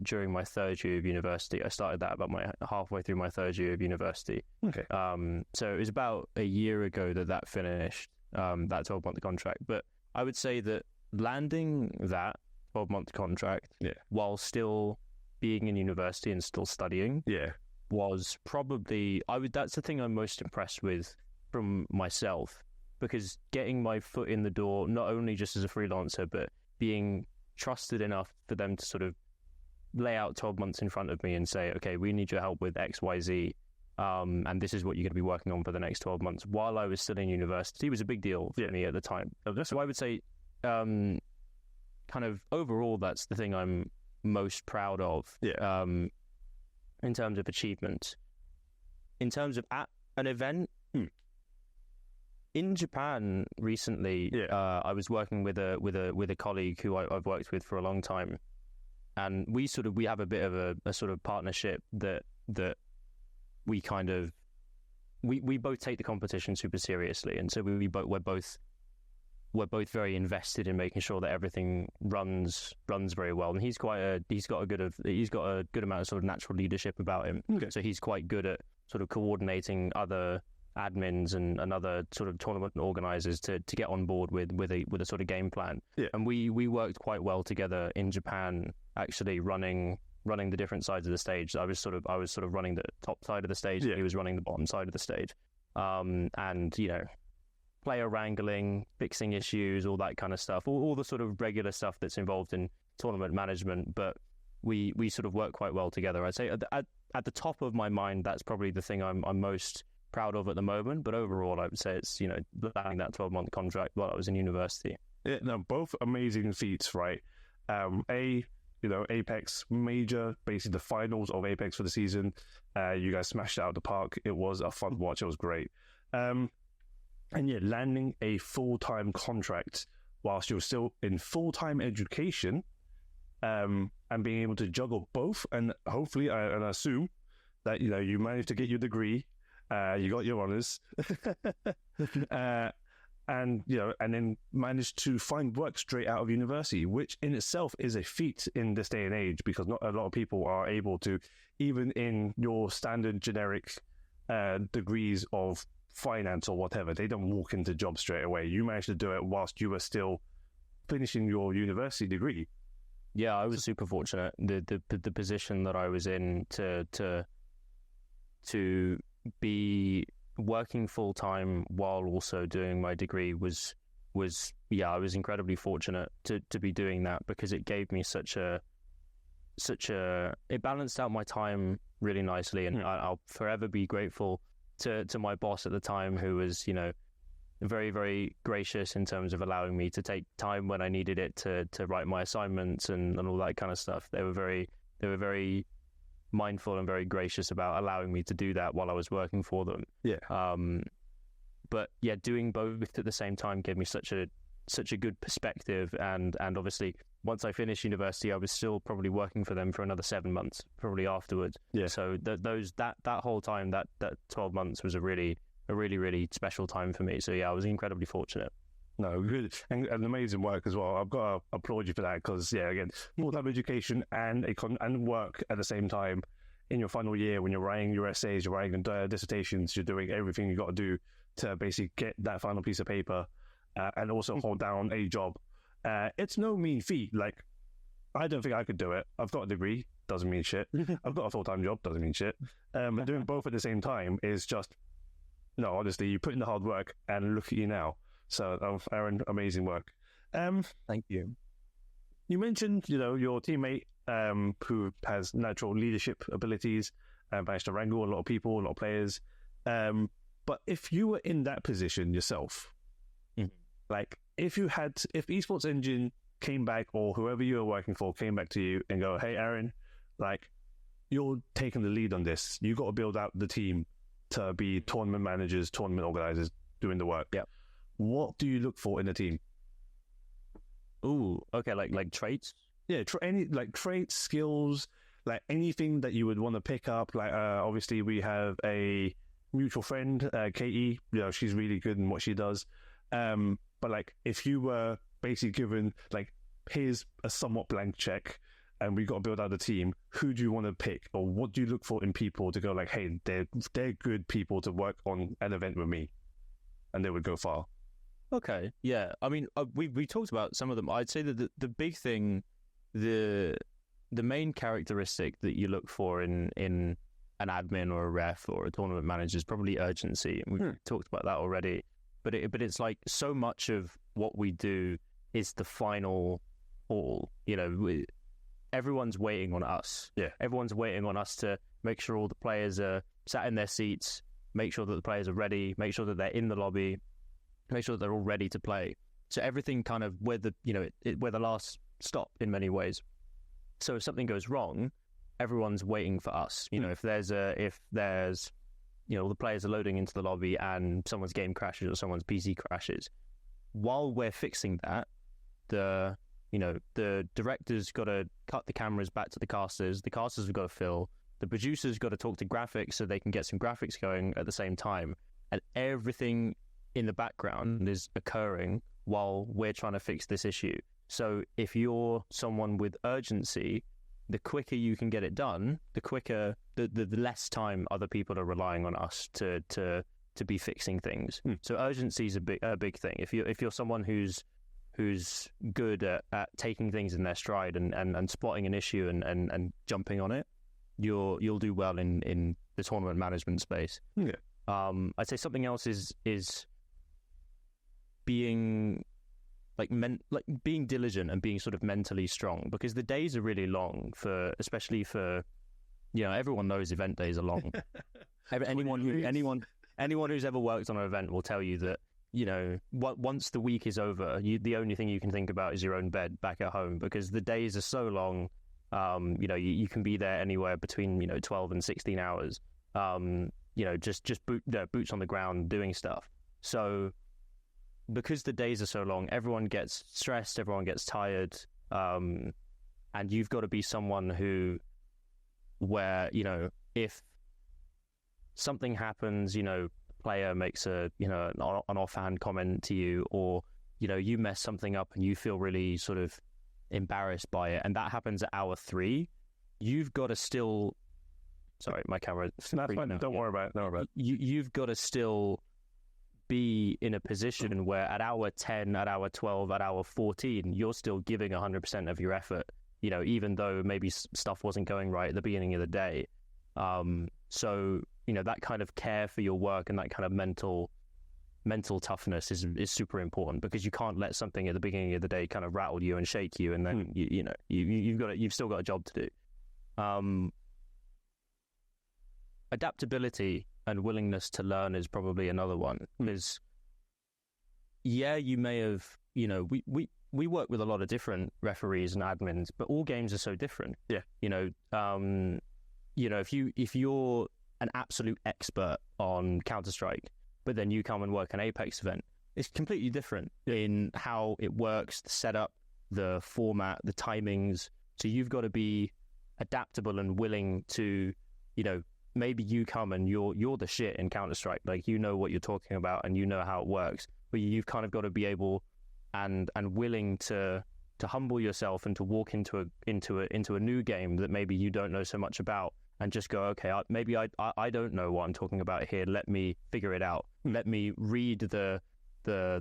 During my third year of university. I started that about halfway through my third year of university. Okay. So it was about a year ago that finished, that 12-month contract. But I would say that landing that 12-month contract while still being in university and still studying was probably, that's the thing I'm most impressed with from myself, because getting my foot in the door, not only just as a freelancer, but being trusted enough for them to sort of lay out 12 months in front of me and say, okay, we need your help with X, Y, Z, and this is what you're going to be working on for the next 12 months while I was still in university, was a big deal for me at the time. So I would say, kind of overall, that's the thing I'm most proud of in terms of achievement. In terms of at an event, in Japan recently, I was working with a colleague who I've worked with for a long time, and we have a bit of a sort of partnership that we kind of we both take the competition super seriously, and so we're both very invested in making sure that everything runs very well. And he's got a good amount of sort of natural leadership about him. Okay. So he's quite good at sort of coordinating other admins and other sort of tournament organizers to get on board with a sort of game plan. And we worked quite well together in Japan, actually running the different sides of the stage. I was sort of running the top side of the stage, and he was running the bottom side of the stage. And player wrangling, fixing issues, all that kind of stuff, all the sort of regular stuff that's involved in tournament management. But we sort of work quite well together. I'd say at the top of my mind, that's probably the thing I'm most proud of at the moment. But overall, I would say it's landing that 12-month contract while I was in university. Yeah, no, both amazing feats, right? Apex major, basically the finals of Apex for the season. You guys smashed it out of the park. It was a fun watch. It was great. And landing a full-time contract whilst you're still in full-time education, and being able to juggle both, and hopefully, and I assume that you managed to get your degree, you got your honors, and then managed to find work straight out of university, which in itself is a feat in this day and age, because not a lot of people are able to, even in your standard generic degrees of finance or whatever, they don't walk into jobs straight away. You managed to do it whilst you were still finishing your university degree. Yeah, I was super fortunate. The position that I was in to be working full time while also doing my degree was I was incredibly fortunate to be doing that, because it gave me it balanced out my time really nicely, and I'll forever be grateful to my boss at the time, who was very, very gracious in terms of allowing me to take time when I needed it to write my assignments and all that kind of stuff. They were very mindful and very gracious about allowing me to do that while I was working for them. But doing both at the same time gave me such a good perspective, and obviously once I finished university, I was still probably working for them for another 7 months probably afterwards. So that whole time, that 12 months was a really special time for me. So I was incredibly fortunate. No, good, and amazing work as well. I've got to applaud you for that, because again, full-time education and work at the same time in your final year, when you're writing your essays, you're writing dissertations, you're doing everything you got to do to basically get that final piece of paper, and also hold down a job. It's no mean feat. Like, I don't think I could do it. I've got a degree, doesn't mean shit. I've got a full-time job, doesn't mean shit. But doing both at the same time is just, honestly, you put in the hard work, and look at you now. So, Arin, amazing work. Thank you. You mentioned, your teammate who has natural leadership abilities and managed to wrangle a lot of people, a lot of players. But if you were in that position yourself, like if Esports Engine came back, or whoever you were working for came back to you and go, hey, Arin, like you're taking the lead on this. You got to build out the team to be tournament managers, tournament organizers, doing the work. Yeah. What do you look for in a team? Ooh, okay, like traits. Yeah, any like traits, skills, like anything that you would want to pick up. Like obviously we have a mutual friend, Katie. She's really good in what she does. But like if you were basically given like here's a somewhat blank check, and we got to build out a team, who do you want to pick, or what do you look for in people to go like, hey, they're good people to work on an event with me, and they would go far. Okay, yeah. I mean, we talked about some of them. I'd say that the big thing, the main characteristic that you look for in an admin or a ref or a tournament manager is probably urgency. And we've talked about that already. But it's like so much of what we do is the final call. Everyone's waiting on us. Yeah, everyone's waiting on us to make sure all the players are sat in their seats, make sure that the players are ready, make sure that they're in the lobby, make sure that they're all ready to play. So everything kind of we're the last stop in many ways. So if something goes wrong, everyone's waiting for us. If there's the players are loading into the lobby and someone's game crashes or someone's PC crashes, while we're fixing that, the director's got to cut the cameras back to the casters have got to fill, the producer's got to talk to graphics so they can get some graphics going at the same time, and everything in the background is occurring while we're trying to fix this issue. So if you're someone with urgency, the quicker you can get it done, the quicker, the less time other people are relying on us to be fixing things. So urgency is a big thing. If you're someone who's good at taking things in their stride and spotting an issue and jumping on it, you'll do well in the tournament management space. Yeah. I'd say something else is being being diligent and being sort of mentally strong, because the days are really long especially for everyone knows event days are long. anyone who's ever worked on an event will tell you that once the week is over, the only thing you can think about is your own bed back at home, because the days are so long. You can be there anywhere between 12 and 16 hours. Just boots on the ground doing stuff. So because the days are so long, everyone gets stressed, everyone gets tired, and you've got to be someone where if something happens, player makes an offhand comment to you, or you mess something up and you feel really sort of embarrassed by it, and that happens at hour 3, you've got to still. Sorry, my camera. That's fine. Don't worry about it. You've got to still be in a position where at hour 10, at hour 12, at hour 14, you're still giving 100% of your effort. Even though maybe stuff wasn't going right at the beginning of the day. So that kind of care for your work and that kind of mental toughness is super important, because you can't let something at the beginning of the day kind of rattle you and shake you, and then you've still got a job to do. Adaptability and willingness to learn is probably another one, because you may have we work with a lot of different referees and admins, but all games are so different. If you're an absolute expert on Counter-Strike, but then you come and work an Apex event, it's completely different in how it works, the setup, the format, the timings. So you've got to be adaptable and willing to, maybe you come and you're the shit in Counter-Strike, like what you're talking about and how it works, but you've kind of got to be able and willing to humble yourself and to walk into a new game that maybe you don't know so much about, and just go, okay, maybe I don't know what I'm talking about here. Let me figure it out. Let me read the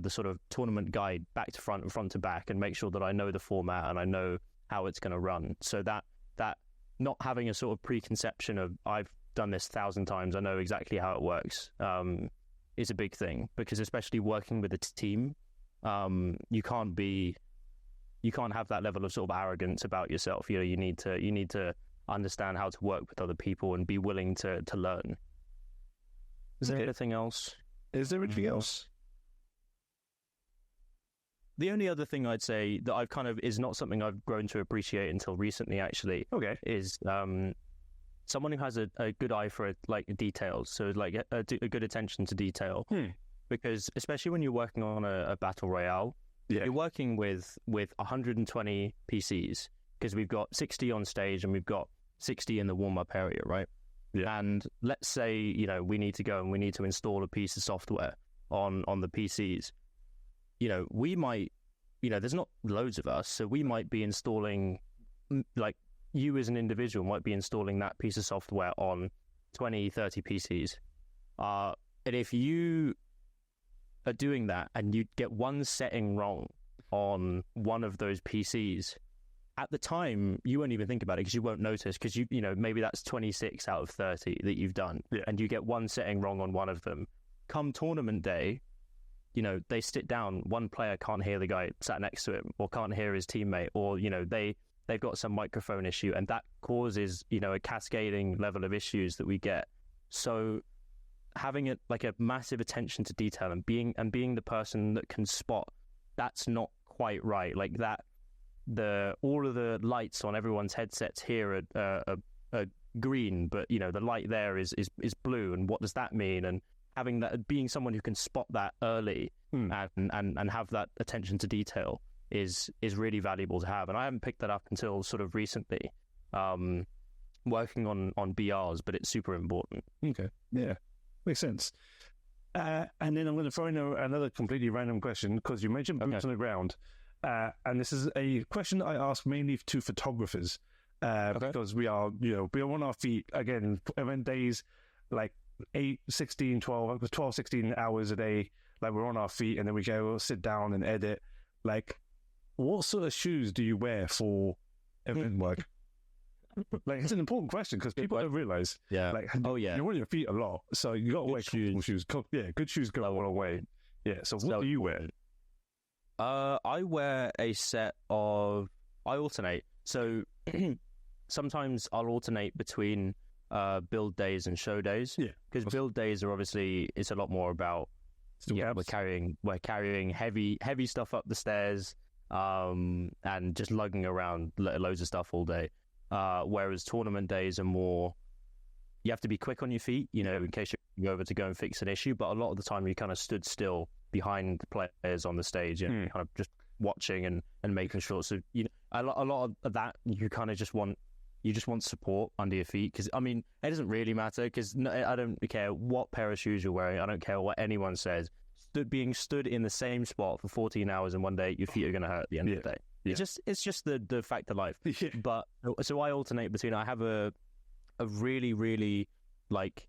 sort of tournament guide back to front and front to back, and make sure that I know the format and I know how it's going to run. So that not having a sort of preconception of I've done this 1,000 times, I know exactly how it works, is a big thing, because especially working with a team, you can't have that level of sort of arrogance about yourself. You know, you need to understand how to work with other people and be willing to learn. Is there anything else? Is there anything else? The only other thing I'd say that I've kind of is not something I've grown to appreciate until recently, actually. Okay. Is someone who has a good eye for like details, so like a good attention to detail. Because especially when you're working on a battle royale, you're working with 120 PCs, because we've got 60 on stage and we've got 60 in the warm-up area, right? Yeah. And let's say, you know, we need to go and we need to install a piece of software on the PCs. You know, we might, you know, there's not loads of us, so we might be installing, like, you as an individual might be installing that piece of software on 20, 30 PCs. And if you are doing that and you get one setting wrong on one of those PCs, at the time, you won't even think about it because you won't notice, because you know, maybe that's 26 out of 30 that you've done, and you get one setting wrong on one of them. Come tournament day, you know, they sit down, one player can't hear the guy sat next to him, or can't hear his teammate, or, you know, they've got some microphone issue, and that causes, you know, a cascading level of issues that we get. So having a massive attention to detail and being the person that can spot that's not quite right, like that, all of the lights on everyone's headsets here are green, but, you know, the light there is blue, and what does that mean? And having that, being someone who can spot that early and have that attention to detail is really valuable to have. And I haven't picked that up until sort of recently, working on BRs, but it's super important. Okay, yeah, makes sense. And then I'm going to throw in another completely random question, because you mentioned boots on the ground, and this is a question I ask mainly to photographers, because we are on our feet again. Event days, like 8, 16, 12, 16 hours a day, like we're on our feet, and then we go sit down and edit. Like, what sort of shoes do you wear for event work? Like, it's an important question, because people don't realize. Yeah. Like, you're on your feet a lot, so you got to wear comfortable shoes. Yeah, good shoes go a long way. Yeah. So what do you wear? I wear a set of. I alternate. So sometimes I'll alternate between build days and show days. Yeah. Because build days are obviously, it's a lot more about. We're carrying heavy stuff up the stairs, and just lugging around loads of stuff all day. Whereas tournament days are more, you have to be quick on your feet, you know, in case you're going over to go and fix an issue. But a lot of the time, you kind of stood still behind the players on the stage, and kind of just watching and making sure. So, you know, a lot of that, you kind of just want support under your feet, because I mean, it doesn't really matter, because I don't care what pair of shoes you're wearing. I don't care what anyone says. Being stood in the same spot for 14 hours in one day, your feet are going to hurt at the end of the day. Yeah. It's just the fact of life. Yeah. But so I alternate between. I have a really, really like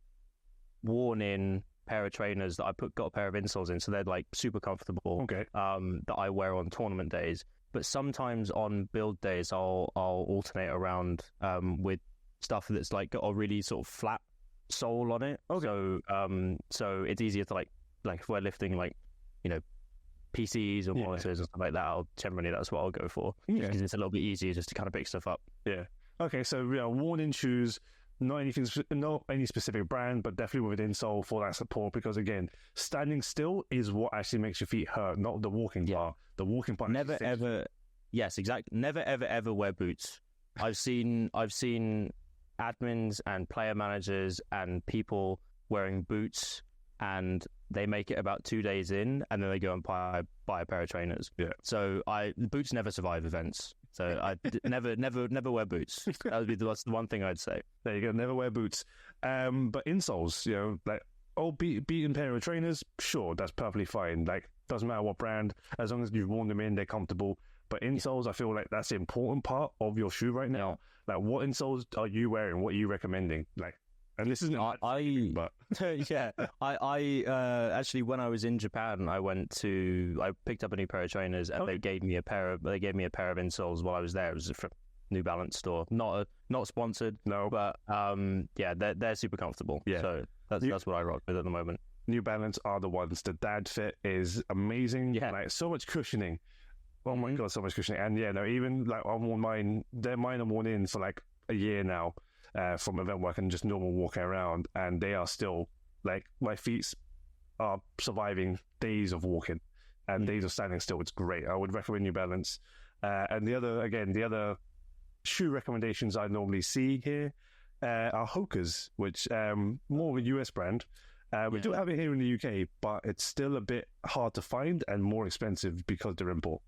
worn in pair of trainers that got a pair of insoles in, so they're like super comfortable. Okay. That I wear on tournament days. But sometimes on build days, I'll alternate around with stuff that's like got a really sort of flat sole on it. Okay. So it's easier to like if we're lifting, like, you know, PCs or monitors and stuff like that, that's what I'll go for, because it's a little bit easier just to kind of pick stuff up. Yeah. Okay, so worn-in shoes, not any specific brand, but definitely with an insole for that support, because again, standing still is what actually makes your feet hurt, not the walking part. The walking part. Never ever. Yes, exactly. Never ever wear boots. I've seen admins and player managers and people wearing boots, and they make it about 2 days in, and then they go and buy a pair of trainers. Yeah. So boots never survive events. So I never wear boots. That's the one thing I'd say. There you go. Never wear boots. But insoles, you know, like beaten pair of trainers, sure, that's perfectly fine. Like, doesn't matter what brand, as long as you've worn them in, they're comfortable. But insoles, I feel like that's the important part of your shoe right now. Yeah. Like, what insoles are you wearing? What are you recommending? Like. And this isn't but yeah. I actually, when I was in Japan, I picked up a new pair of trainers, and they gave me a pair of insoles while I was there. It was from New Balance store, not sponsored, no, but they're super comfortable. Yeah, so that's what I rock with at the moment. New Balance are the ones. The dad fit is amazing. Yeah. Like, so much cushioning. Oh my God, so much cushioning. And yeah, no, even like I've worn mine, mine are worn in for like a year now from event work and just normal walking around. And they are still, like, my feet are surviving days of walking and days of standing still. It's great. I would recommend New Balance. And the other shoe recommendations I normally see here are Hoka's, which more of a US brand. We do have it here in the UK, but it's still a bit hard to find and more expensive because they're import.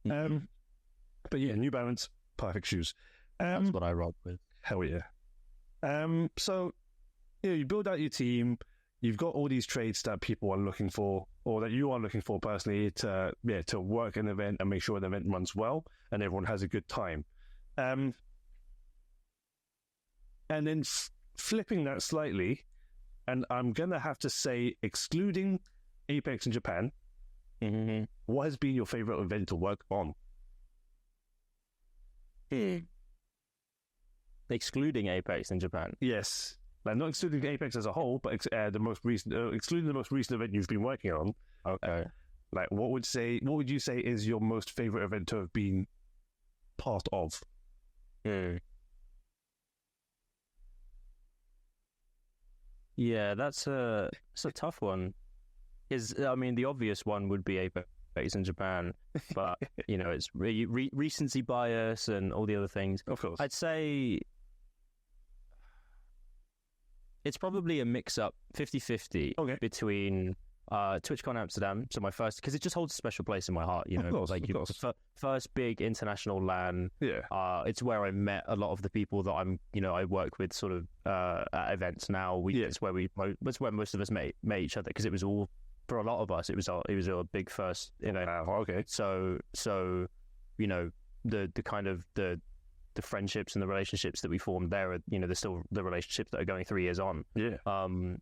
But yeah, New Balance, perfect shoes. That's what I rock with. Hell yeah. So you build out your team. You've got all these traits that people are looking for, or that you are looking for personally, to work an event and make sure the event runs well and everyone has a good time. And then flipping that slightly, and I'm gonna have to say, excluding Apex in Japan, what has been your favorite event to work on? Excluding Apex in Japan. Yes. Like, not excluding Apex as a whole, but excluding the most recent event you've been working on. Okay. Like, what would you say is your most favorite event to have been part of? Yeah, that's a tough one. I mean, the obvious one would be Apex in Japan, but it's recency bias and all the other things. Of course, I'd say it's probably a mix-up 50-50 between TwitchCon Amsterdam, so my first, because it just holds a special place in my heart, of course. First big international LAN. It's where I met a lot of the people that I work with sort of at events now. It's where most of us met each other, because it was all, for a lot of us, it was a big first event. Okay. So the kind of the friendships and the relationships that we formed there are, they're still the relationships that are going 3 years on.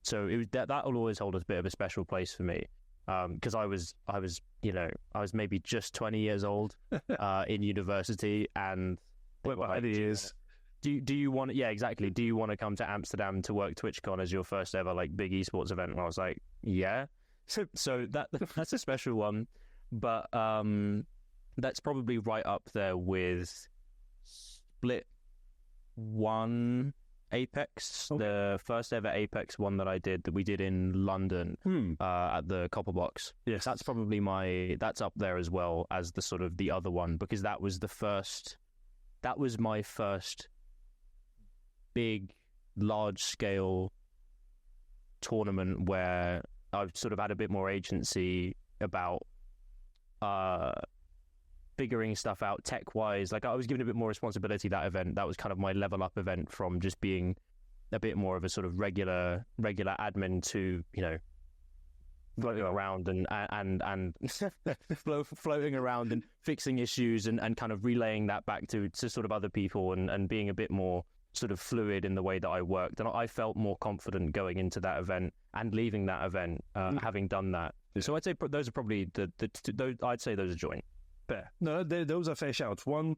So it was that will always hold a bit of a special place for me, because I was maybe just 20 years old in university, and it is. Do you want? Yeah, exactly. Do you want to come to Amsterdam to work TwitchCon as your first ever big esports event? And I was like, yeah. So that's a special one, but that's probably right up there with Split 1 Apex, the first ever Apex one that we did in London at the Copper Box. Yes, that's probably that's up there as well as the sort of the other one, because that was my first big, large scale tournament where I've sort of had a bit more agency about figuring stuff out tech-wise. I was given a bit more responsibility that event. That was kind of my level up event from just being a bit more of a sort of regular admin to, floating around and floating around and fixing issues and kind of relaying that back to sort of other people and being a bit more sort of fluid in the way that I worked. And I felt more confident going into that event and leaving that event, having done that. So I'd say those are probably I'd say those are joint. Fair. No, those are fair shouts. One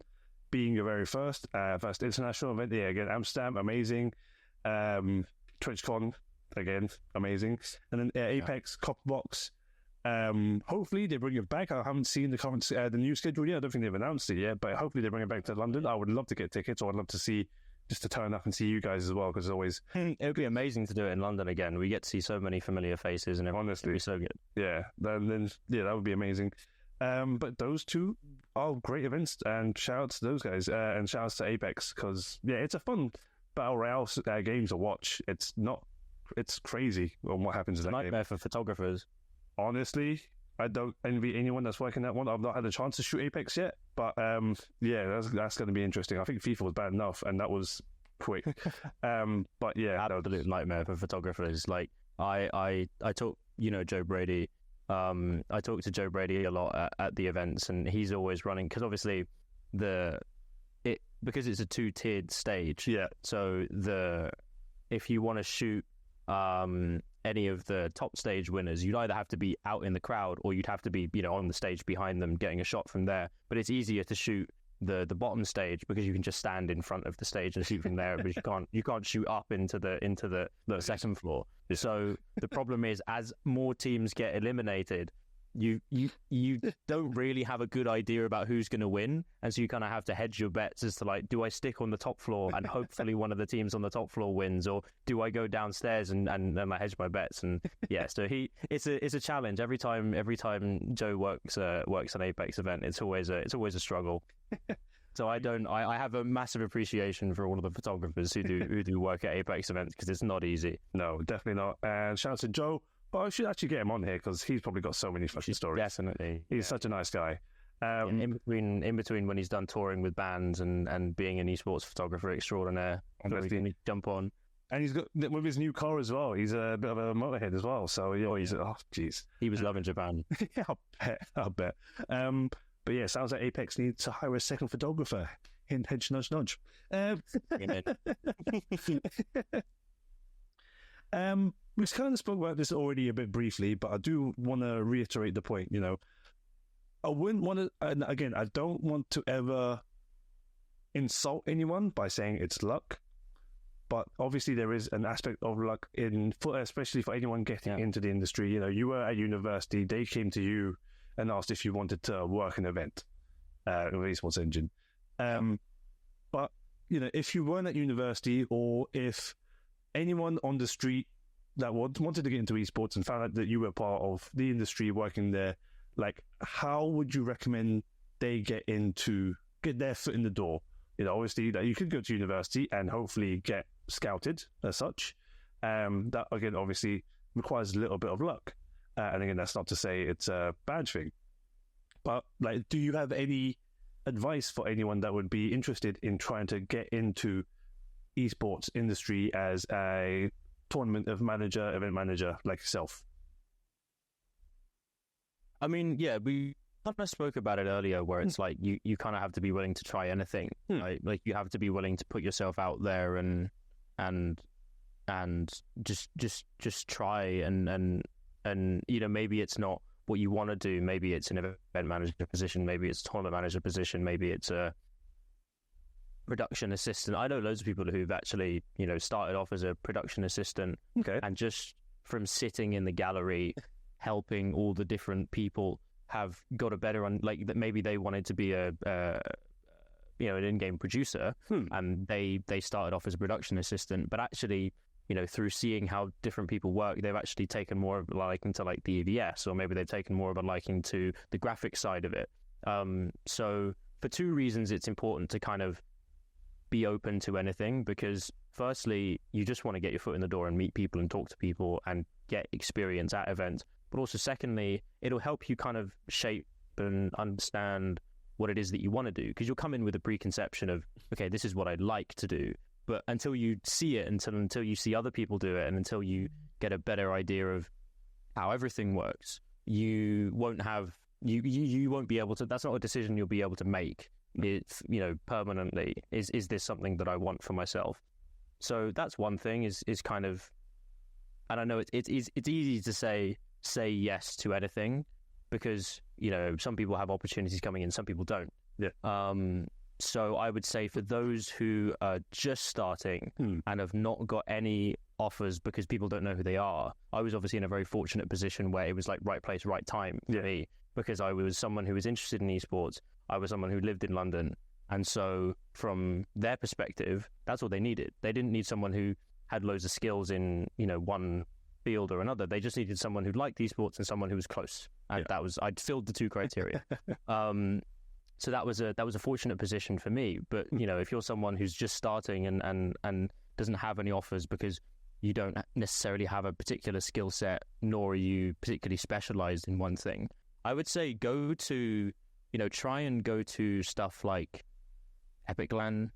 being your very first international event. Yeah, again, Amsterdam, amazing. TwitchCon, again, amazing. And then Apex, Copbox. Hopefully they bring it back. I haven't seen the new schedule yet. I don't think they've announced it yet, but hopefully they bring it back to London. I would love to get tickets, or I'd love to see, just to turn up and see you guys as well, because it's always... It would be amazing to do it in London again. We get to see so many familiar faces, and honestly, it'd be so good. Yeah, that would be amazing. But those two are great events, and shout out to those guys, and shout out to Apex, because it's a fun battle royale game to watch. It's crazy on what happens in that nightmare for photographers. Honestly, I don't envy anyone that's working that one. I've not had a chance to shoot Apex yet, but that's going to be interesting. I think FIFA was bad enough, and that was quick. But yeah, absolute nightmare for photographers. Like I talk, Joe Brady. I talk to Joe Brady a lot at the events, and he's always running, because obviously because it's a 2-tiered stage. Yeah. So if you want to shoot any of the top stage winners, you'd either have to be out in the crowd, or you'd have to be on the stage behind them getting a shot from there. But it's easier to shoot the bottom stage because you can just stand in front of the stage and shoot from there, but you can't shoot up into the second floor. So the problem is, as more teams get eliminated, you don't really have a good idea about who's going to win, and so you kind of have to hedge your bets as to like, do I stick on the top floor and hopefully one of the teams on the top floor wins, or do I go downstairs and I hedge my bets? And yeah, so it's a challenge every time Joe works an Apex event. It's always a struggle. So I have a massive appreciation for all of the photographers who do work at Apex events, because it's not easy. No, definitely not. And shout out to Joe. But I should actually get him on here because he's probably got so many fucking stories. Definitely. He's such a nice guy. In between when he's done touring with bands and being an esports photographer extraordinaire, we can jump on. And he's got, with his new car as well, he's a bit of a motorhead as well. So, yeah, jeez. He was loving Japan. Yeah, I'll bet. But yeah, sounds like Apex needs to hire a second photographer. Hint, hedge, nudge, nudge. We kind of spoke about this already a bit briefly, but I do want to reiterate the point. I wouldn't want to, and again, I don't want to ever insult anyone by saying it's luck, but obviously there is an aspect of luck especially for anyone getting into the industry. You were at university, they came to you and asked if you wanted to work an event with Esports Engine. But if you weren't at university, or if anyone on the street that wanted to get into esports and found out that you were part of the industry working there, like, how would you recommend they get their foot in the door? Obviously that you could go to university and hopefully get scouted as such. That again obviously requires a little bit of luck. And again, that's not to say it's a bad thing. But like, do you have any advice for anyone that would be interested in trying to get into esports industry as a event manager like yourself? I mean, yeah, we kind of spoke about it earlier, where it's like you kind of have to be willing to try anything. Right? Like, you have to be willing to put yourself out there and just try and maybe it's not what you want to do. Maybe it's an event manager position. Maybe it's a tournament manager position. Maybe it's a production assistant. I know loads of people who've actually, started off as a production assistant, and just from sitting in the gallery, helping all the different people, have got a better that maybe they wanted to be an in-game producer, and they started off as a production assistant, but actually, through seeing how different people work, they've actually taken more of a liking to like the EVS, or maybe they've taken more of a liking to the graphic side of it. So for two reasons, it's important to kind of be open to anything, because firstly, you just want to get your foot in the door and meet people and talk to people and get experience at events. But also secondly, it'll help you kind of shape and understand what it is that you want to do, because you'll come in with a preconception of, okay, this is what I'd like to do. But until you see it, until you see other people do it, and until you get a better idea of how everything works, you won't be able to, that's not a decision you'll be able to make. It's, permanently, is this something that I want for myself? So that's one thing, is kind of, and I know it's easy to say yes to anything, because some people have opportunities coming in, some people don't. So I would say for those who are just starting and have not got any offers because people don't know who they are, I was obviously in a very fortunate position where it was like right place, right time for me, because I was someone who was interested in esports. I was someone who lived in London. And so from their perspective, that's all they needed. They didn't need someone who had loads of skills in, one field or another. They just needed someone who liked esports and someone who was close. And I'd filled the two criteria. So that was a fortunate position for me. But, if you're someone who's just starting and doesn't have any offers because you don't necessarily have a particular skill set, nor are you particularly specialized in one thing, I would say try and go to stuff like Epic LAN,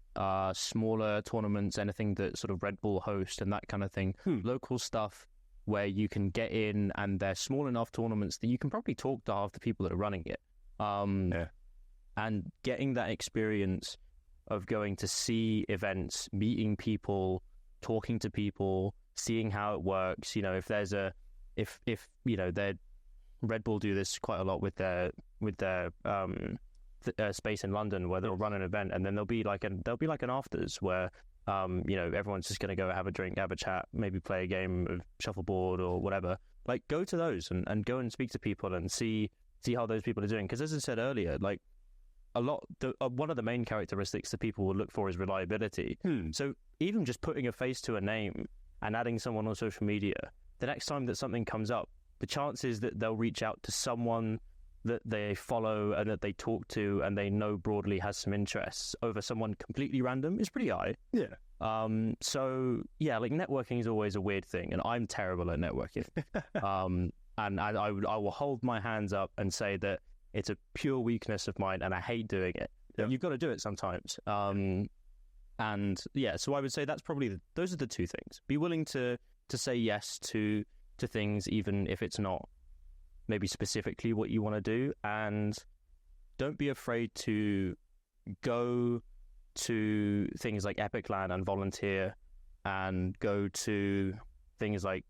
smaller tournaments, anything that sort of Red Bull host and that kind of thing. Local stuff where you can get in, and they're small enough tournaments that you can probably talk to half the people that are running it. And getting that experience of going to see events, meeting people, talking to people, seeing how it works. If there's Red Bull do this quite a lot with their space in London where they'll run an event, and then there'll be like an afters where everyone's just going to go have a drink, have a chat, maybe play a game of shuffleboard or whatever. Like, go to those and go and speak to people and see how those people are doing. Because as I said earlier, like one of the main characteristics that people will look for is reliability. So even just putting a face to a name and adding someone on social media, the next time that something comes up, the chances that they'll reach out to someone that they follow and that they talk to and they know broadly has some interests over someone completely random is pretty high. Yeah. So yeah, like, networking is always a weird thing, and I'm terrible at networking. And I will hold my hands up and say that it's a pure weakness of mine, and I hate doing it. Yep. You've got to do it sometimes. And yeah, so I would say that's probably those are the two things. Be willing to say yes to things, even if it's not maybe specifically what you want to do, and don't be afraid to go to things like Epic LAN and volunteer, and go to things like,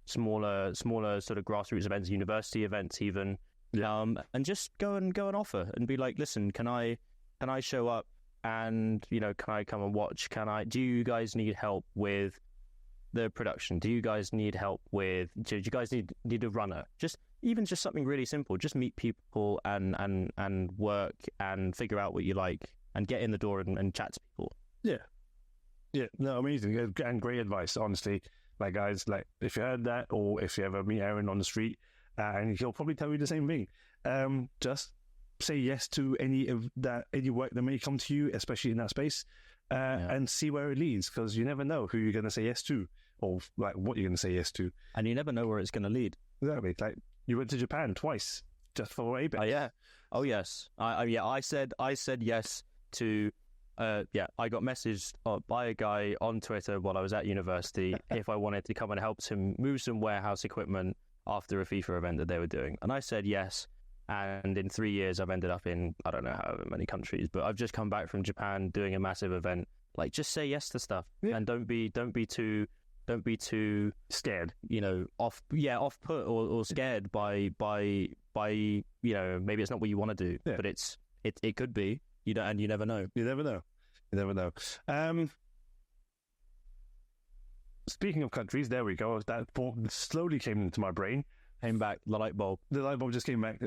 smaller sort of grassroots events, university events even, and just go and offer and be like, listen, can I show up, and can I come and watch? Do you guys need help with the production? Do you guys need help with? Do you guys need a runner? Just something really simple. Just meet people and work and figure out what you like and get in the door and chat to people. Yeah, no, amazing and great advice. Honestly, like, guys, like, if you heard that, or if you ever meet Arin on the street, and he'll probably tell you the same thing. Just say yes to any work that may come to you, especially in that space, and see where it leads, because you never know who you're going to say yes to, or like what you're going to say yes to, and you never know where it's going to lead. Exactly. Like, you went to Japan twice just for Apex. Oh yeah. Oh yes. I said yes to. I got messaged by a guy on Twitter while I was at university if I wanted to come and help him move some warehouse equipment after a FIFA event that they were doing, and I said yes. And in 3 years, I've ended up in, I don't know how many countries, but I've just come back from Japan doing a massive event. Like, just say yes to stuff, and don't be too scared, off put or scared by maybe it's not what you want to do, but it could be, and you never know. You never know. Speaking of countries, there we go. That thought slowly came into my brain. Came back, the light bulb just came back.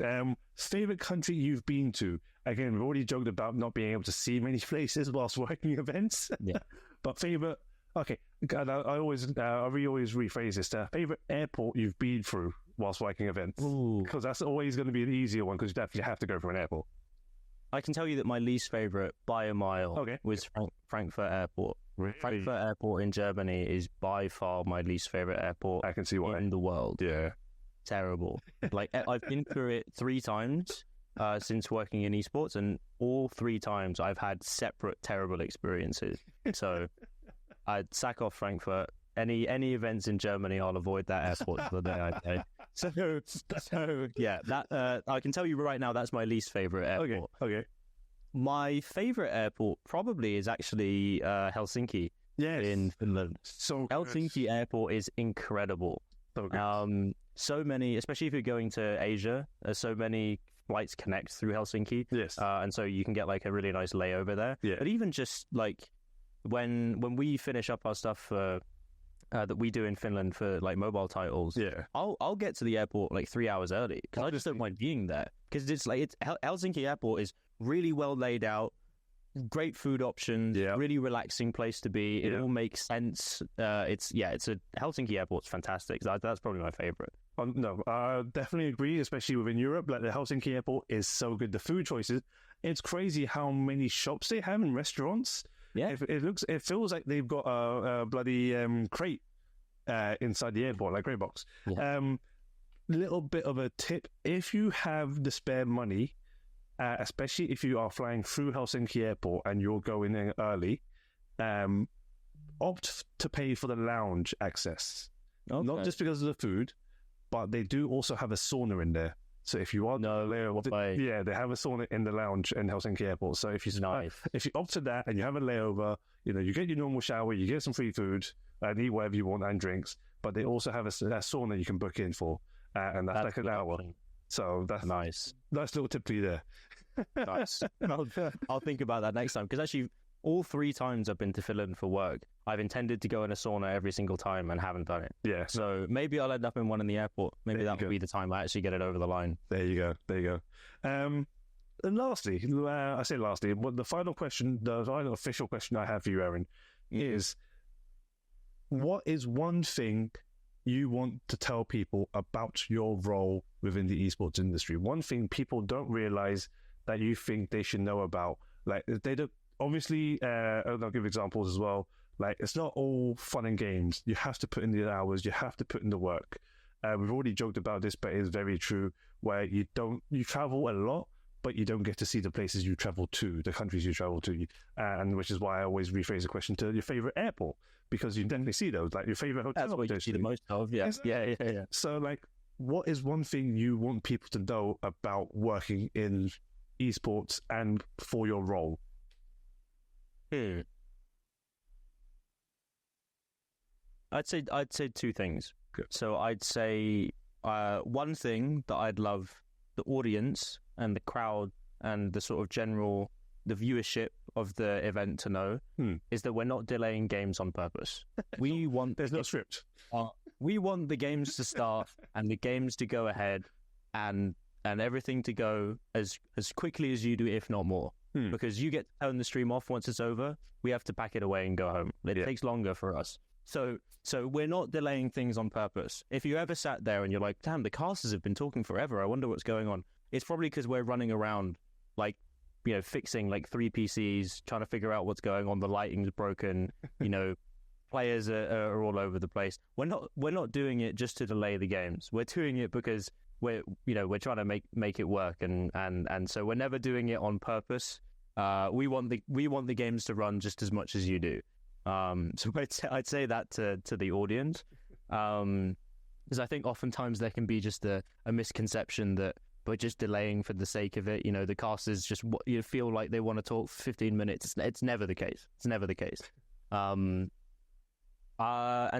Favorite country you've been to? Again, we've already joked about not being able to see many places whilst working events. Yeah. But favorite, okay, God, I always rephrase this. Favorite airport you've been through whilst working events? Because that's always going to be an easier one, because you definitely have to go for an airport. I can tell you that my least favorite by a mile was Frankfurt Airport. Really? Frankfurt Airport in Germany is by far my least favorite airport. I can see why. In the world. Yeah. Terrible. Like, I've been through it 3 times since working in esports, and all 3 times I've had separate terrible experiences. So I'd sack off Frankfurt. Any events in Germany, I'll avoid that airport for the day, I'd say. So yeah, that I can tell you right now, that's my least favorite airport. Okay. My favorite airport probably is actually Helsinki. Yes. In Finland. So Helsinki Airport is incredible. So good. So many, especially if you're going to Asia, so many flights connect through Helsinki. Yes. And so you can get like a really nice layover there. Yeah. But even just like when we finish up our stuff that we do in Finland for like mobile titles, I'll get to the airport like 3 hours early, because I just don't mind being there, because it's like Helsinki Airport is really well laid out, great food options, really relaxing place to be. It all makes sense. It's a Helsinki Airport's fantastic. That's probably my favorite. No, I definitely agree, especially within Europe. Like, the Helsinki Airport is so good. The food choices, it's crazy how many shops they have and restaurants. Yeah, it feels like they've got a bloody crate inside the airport, like crate box. Yeah. Little bit of a tip: if you have the spare money, especially if you are flying through Helsinki Airport and you're going in early, opt to pay for the lounge access. Okay. Not just because of the food, but they do also have a sauna in there. So if you are they have a sauna in the lounge in Helsinki Airport. So if you opt to that and you have a layover, you get your normal shower, you get some free food, and eat whatever you want and drinks. But they also have a sauna you can book in for, and that's like an hour. So that's nice. Nice little tip for you there. Nice. I'll think about that next time, because actually all 3 times I've been to Finland for work, I've intended to go in a sauna every single time and haven't done it. Yeah. So maybe I'll end up in one in the airport. Maybe that will be the time I actually get it over the line. There you go. And lastly, I say lastly, the final question, the final official question I have for you, Arin, is what is one thing you want to tell people about your role within the esports industry? One thing people don't realize that you think they should know about. Like, they don't, obviously, I'll give examples as well. Like, it's not all fun and games. You have to put in the hours, you have to put in the work. We've already joked about this, but it is very true, where you travel a lot, but you don't get to see the places you travel to, the countries you travel to. And which is why I always rephrase the question to your favorite airport, because you definitely see those, like your favorite hotel. That's what you see the most of, yeah. Exactly. Yeah. So, like, what is one thing you want people to know about working in esports and for your role? I'd say 2 things. Good. So I'd say one thing that I'd love the audience and the crowd and the sort of general, the viewership of the event to know is that we're not delaying games on purpose. We want there's no script. We want the games to start and the games to go ahead and everything to go as quickly as you do, if not more. Because you get to turn the stream off once it's over, we have to pack it away and go home. It takes longer for us. So we're not delaying things on purpose. If you ever sat there and you're like, damn, the casters have been talking forever, I wonder what's going on. It's probably because we're running around, like, you know, fixing like 3 PCs, trying to figure out what's going on. The lighting's broken, you know, players are all over the place. We're not doing it just to delay the games. We're doing it because we're trying to make it work, and so we're never doing it on purpose. We want the games to run just as much as you do. So I'd say that to the audience, because I think oftentimes there can be just a misconception that we're just delaying for the sake of it. You know, the casters just feel like they want to talk for 15 minutes. It's never the case. It's never the case. And I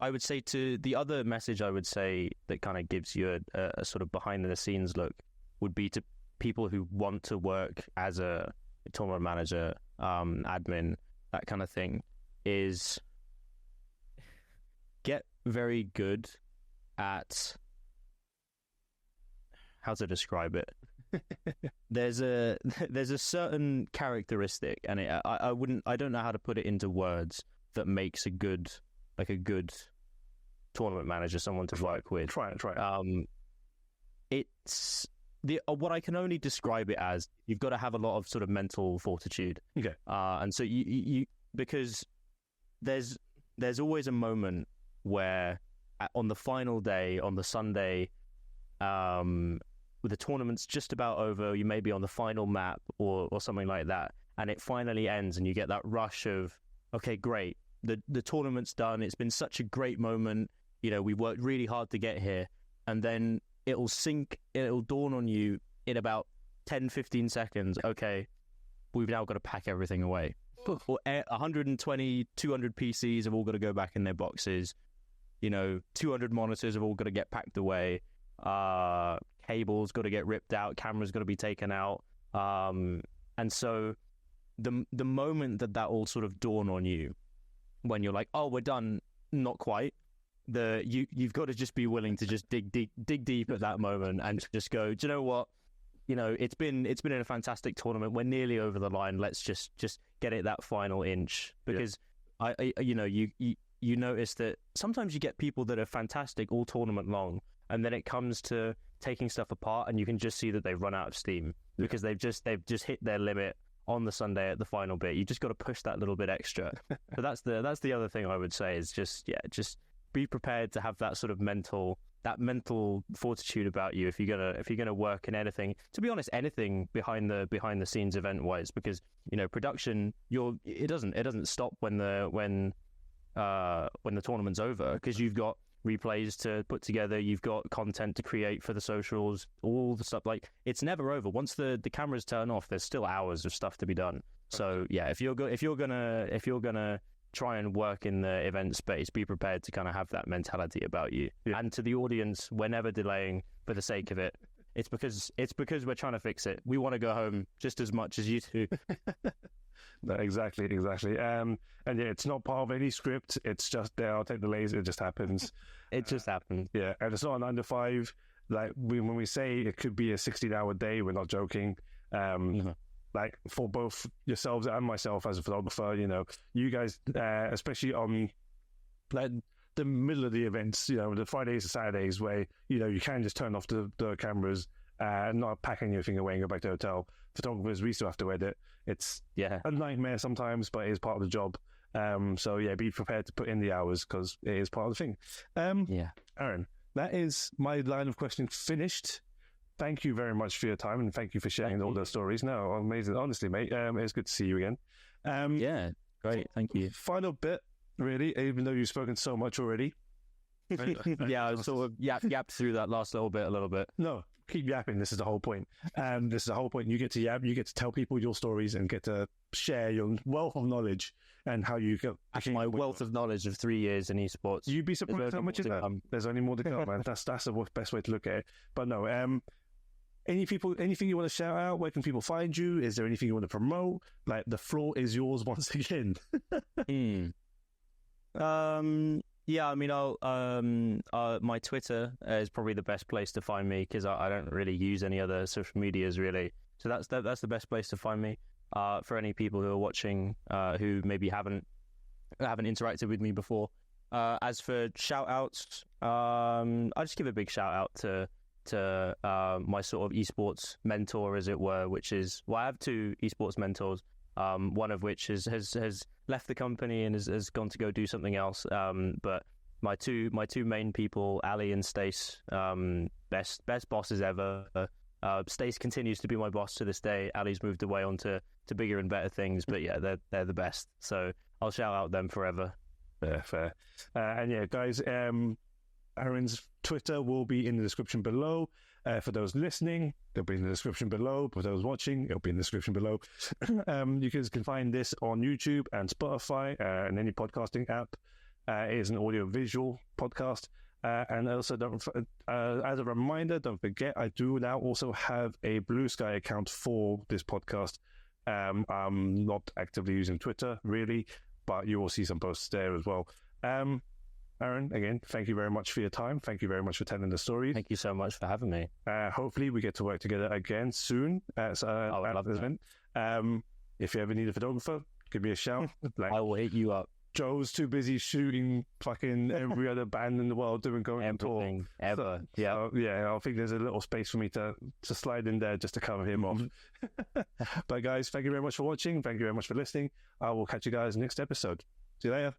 would say to the other message I would say that kind of gives you a sort of behind the scenes look would be to people who want to work as a tournament manager, admin, that kind of thing, is get very good at how to describe it. There's a certain characteristic, and I don't know how to put it into words, that makes a good tournament manager, someone to work with. Try it. It's what I can only describe it as, you've got to have a lot of sort of mental fortitude. Okay. And so you because there's always a moment where on the final day, on the Sunday, with the tournament's just about over, you may be on the final map or something like that, and it finally ends, and you get that rush of, okay, great, the tournament's done. It's been such a great moment. You know, we worked really hard to get here, and then it'll dawn on you in about 10, 15 seconds. Okay, we've now got to pack everything away. 120, 200 PCs have all got to go back in their boxes. You know, 200 monitors have all got to get packed away. Cables got to get ripped out. Cameras got to be taken out. And so the moment that all sort of dawn on you, when you're like, oh, we're done, not quite. You've got to just be willing to just dig deep at that moment and just go, do you know what? You know, it's been a fantastic tournament. We're nearly over the line. Let's just get it that final inch, because you notice that sometimes you get people that are fantastic all tournament long, and then it comes to taking stuff apart, and you can just see that they've run out of steam because they've just hit their limit on the Sunday at the final bit. You just got to push that little bit extra. So that's the other thing I would say is just be prepared to have that sort of mental fortitude about you if you're gonna work in anything. To be honest, anything behind the scenes event wise, because you know, production, it doesn't stop when the tournament's over, because you've got replays to put together, you've got content to create for the socials, all the stuff. Like, it's never over. Once the cameras turn off, there's still hours of stuff to be done. So yeah, if you're gonna try and work in the event space, be prepared to kind of have that mentality about you. Yeah. And to the audience, we're never delaying for the sake of it. it's because we're trying to fix it. We want to go home just as much as you do. No, exactly. And yeah, it's not part of any script. It's just there. I'll take the laser. It just happens. It just happened. Yeah, and it's not a 9 to 5. Like when we say it could be a 16-hour day, we're not joking. Like for both yourselves and myself as a photographer, you guys, especially on like the middle of the events, the Fridays and Saturdays where you can just turn off the cameras, not pack anything away and go back to the hotel. Photographers, we still have to edit. It's a nightmare sometimes, but it is part of the job. So yeah, be prepared to put in the hours because it is part of the thing. Arin, that is my line of questioning finished. Thank you very much for your time and thank you for sharing all those stories. No, amazing. Honestly, mate, it's good to see you again. Yeah, great. Thank you. Final bit, really, even though you've spoken so much already. Yeah, I sort of yapped through that last little bit a little bit. No, keep yapping. This is the whole point. This is the whole point. You get to yap, you get to tell people your stories and get to share your wealth of knowledge and how you get my wealth of knowledge of 3 years in esports. You'd be surprised how much is that. There's only more to come, man. That's the best way to look at it. But no, anything you want to shout out? Where can people find you? Is there anything you want to promote? Like, the floor is yours once again. Yeah, I mean, my Twitter is probably the best place to find me because I don't really use any other social medias really. So that's the best place to find me. For any people who are watching who maybe haven't interacted with me before. As for shout outs, I'll just give a big shout out to my sort of esports mentor, as it were, which is, I have 2 esports mentors, one of which has left the company and has gone to go do something else. But my two main people, Ali and Stace, best bosses ever. Stace continues to be my boss to this day. Ali's moved away on to bigger and better things, but yeah, they're the best. So I'll shout out them forever. Fair. And yeah, guys, Arin's Twitter will be in the description below. For those listening, it'll be in the description below. For those watching, it'll be in the description below. You guys can find this on YouTube and Spotify and any podcasting app. It is an audio-visual podcast. And also, as a reminder, don't forget, I do now also have a Blue Sky account for this podcast. I'm not actively using Twitter, really, but you will see some posts there as well. Arin, again, thank you very much for your time. Thank you very much for telling the story. Thank you so much for having me. Hopefully, we get to work together again soon at this event. If you ever need a photographer, give me a shout. I will hit you up. Joe's too busy shooting fucking every other band in the world doing going on tour. Everything, ever. So, I think there's a little space for me to slide in there just to cover him off. But guys, thank you very much for watching. Thank you very much for listening. I will catch you guys next episode. See you later.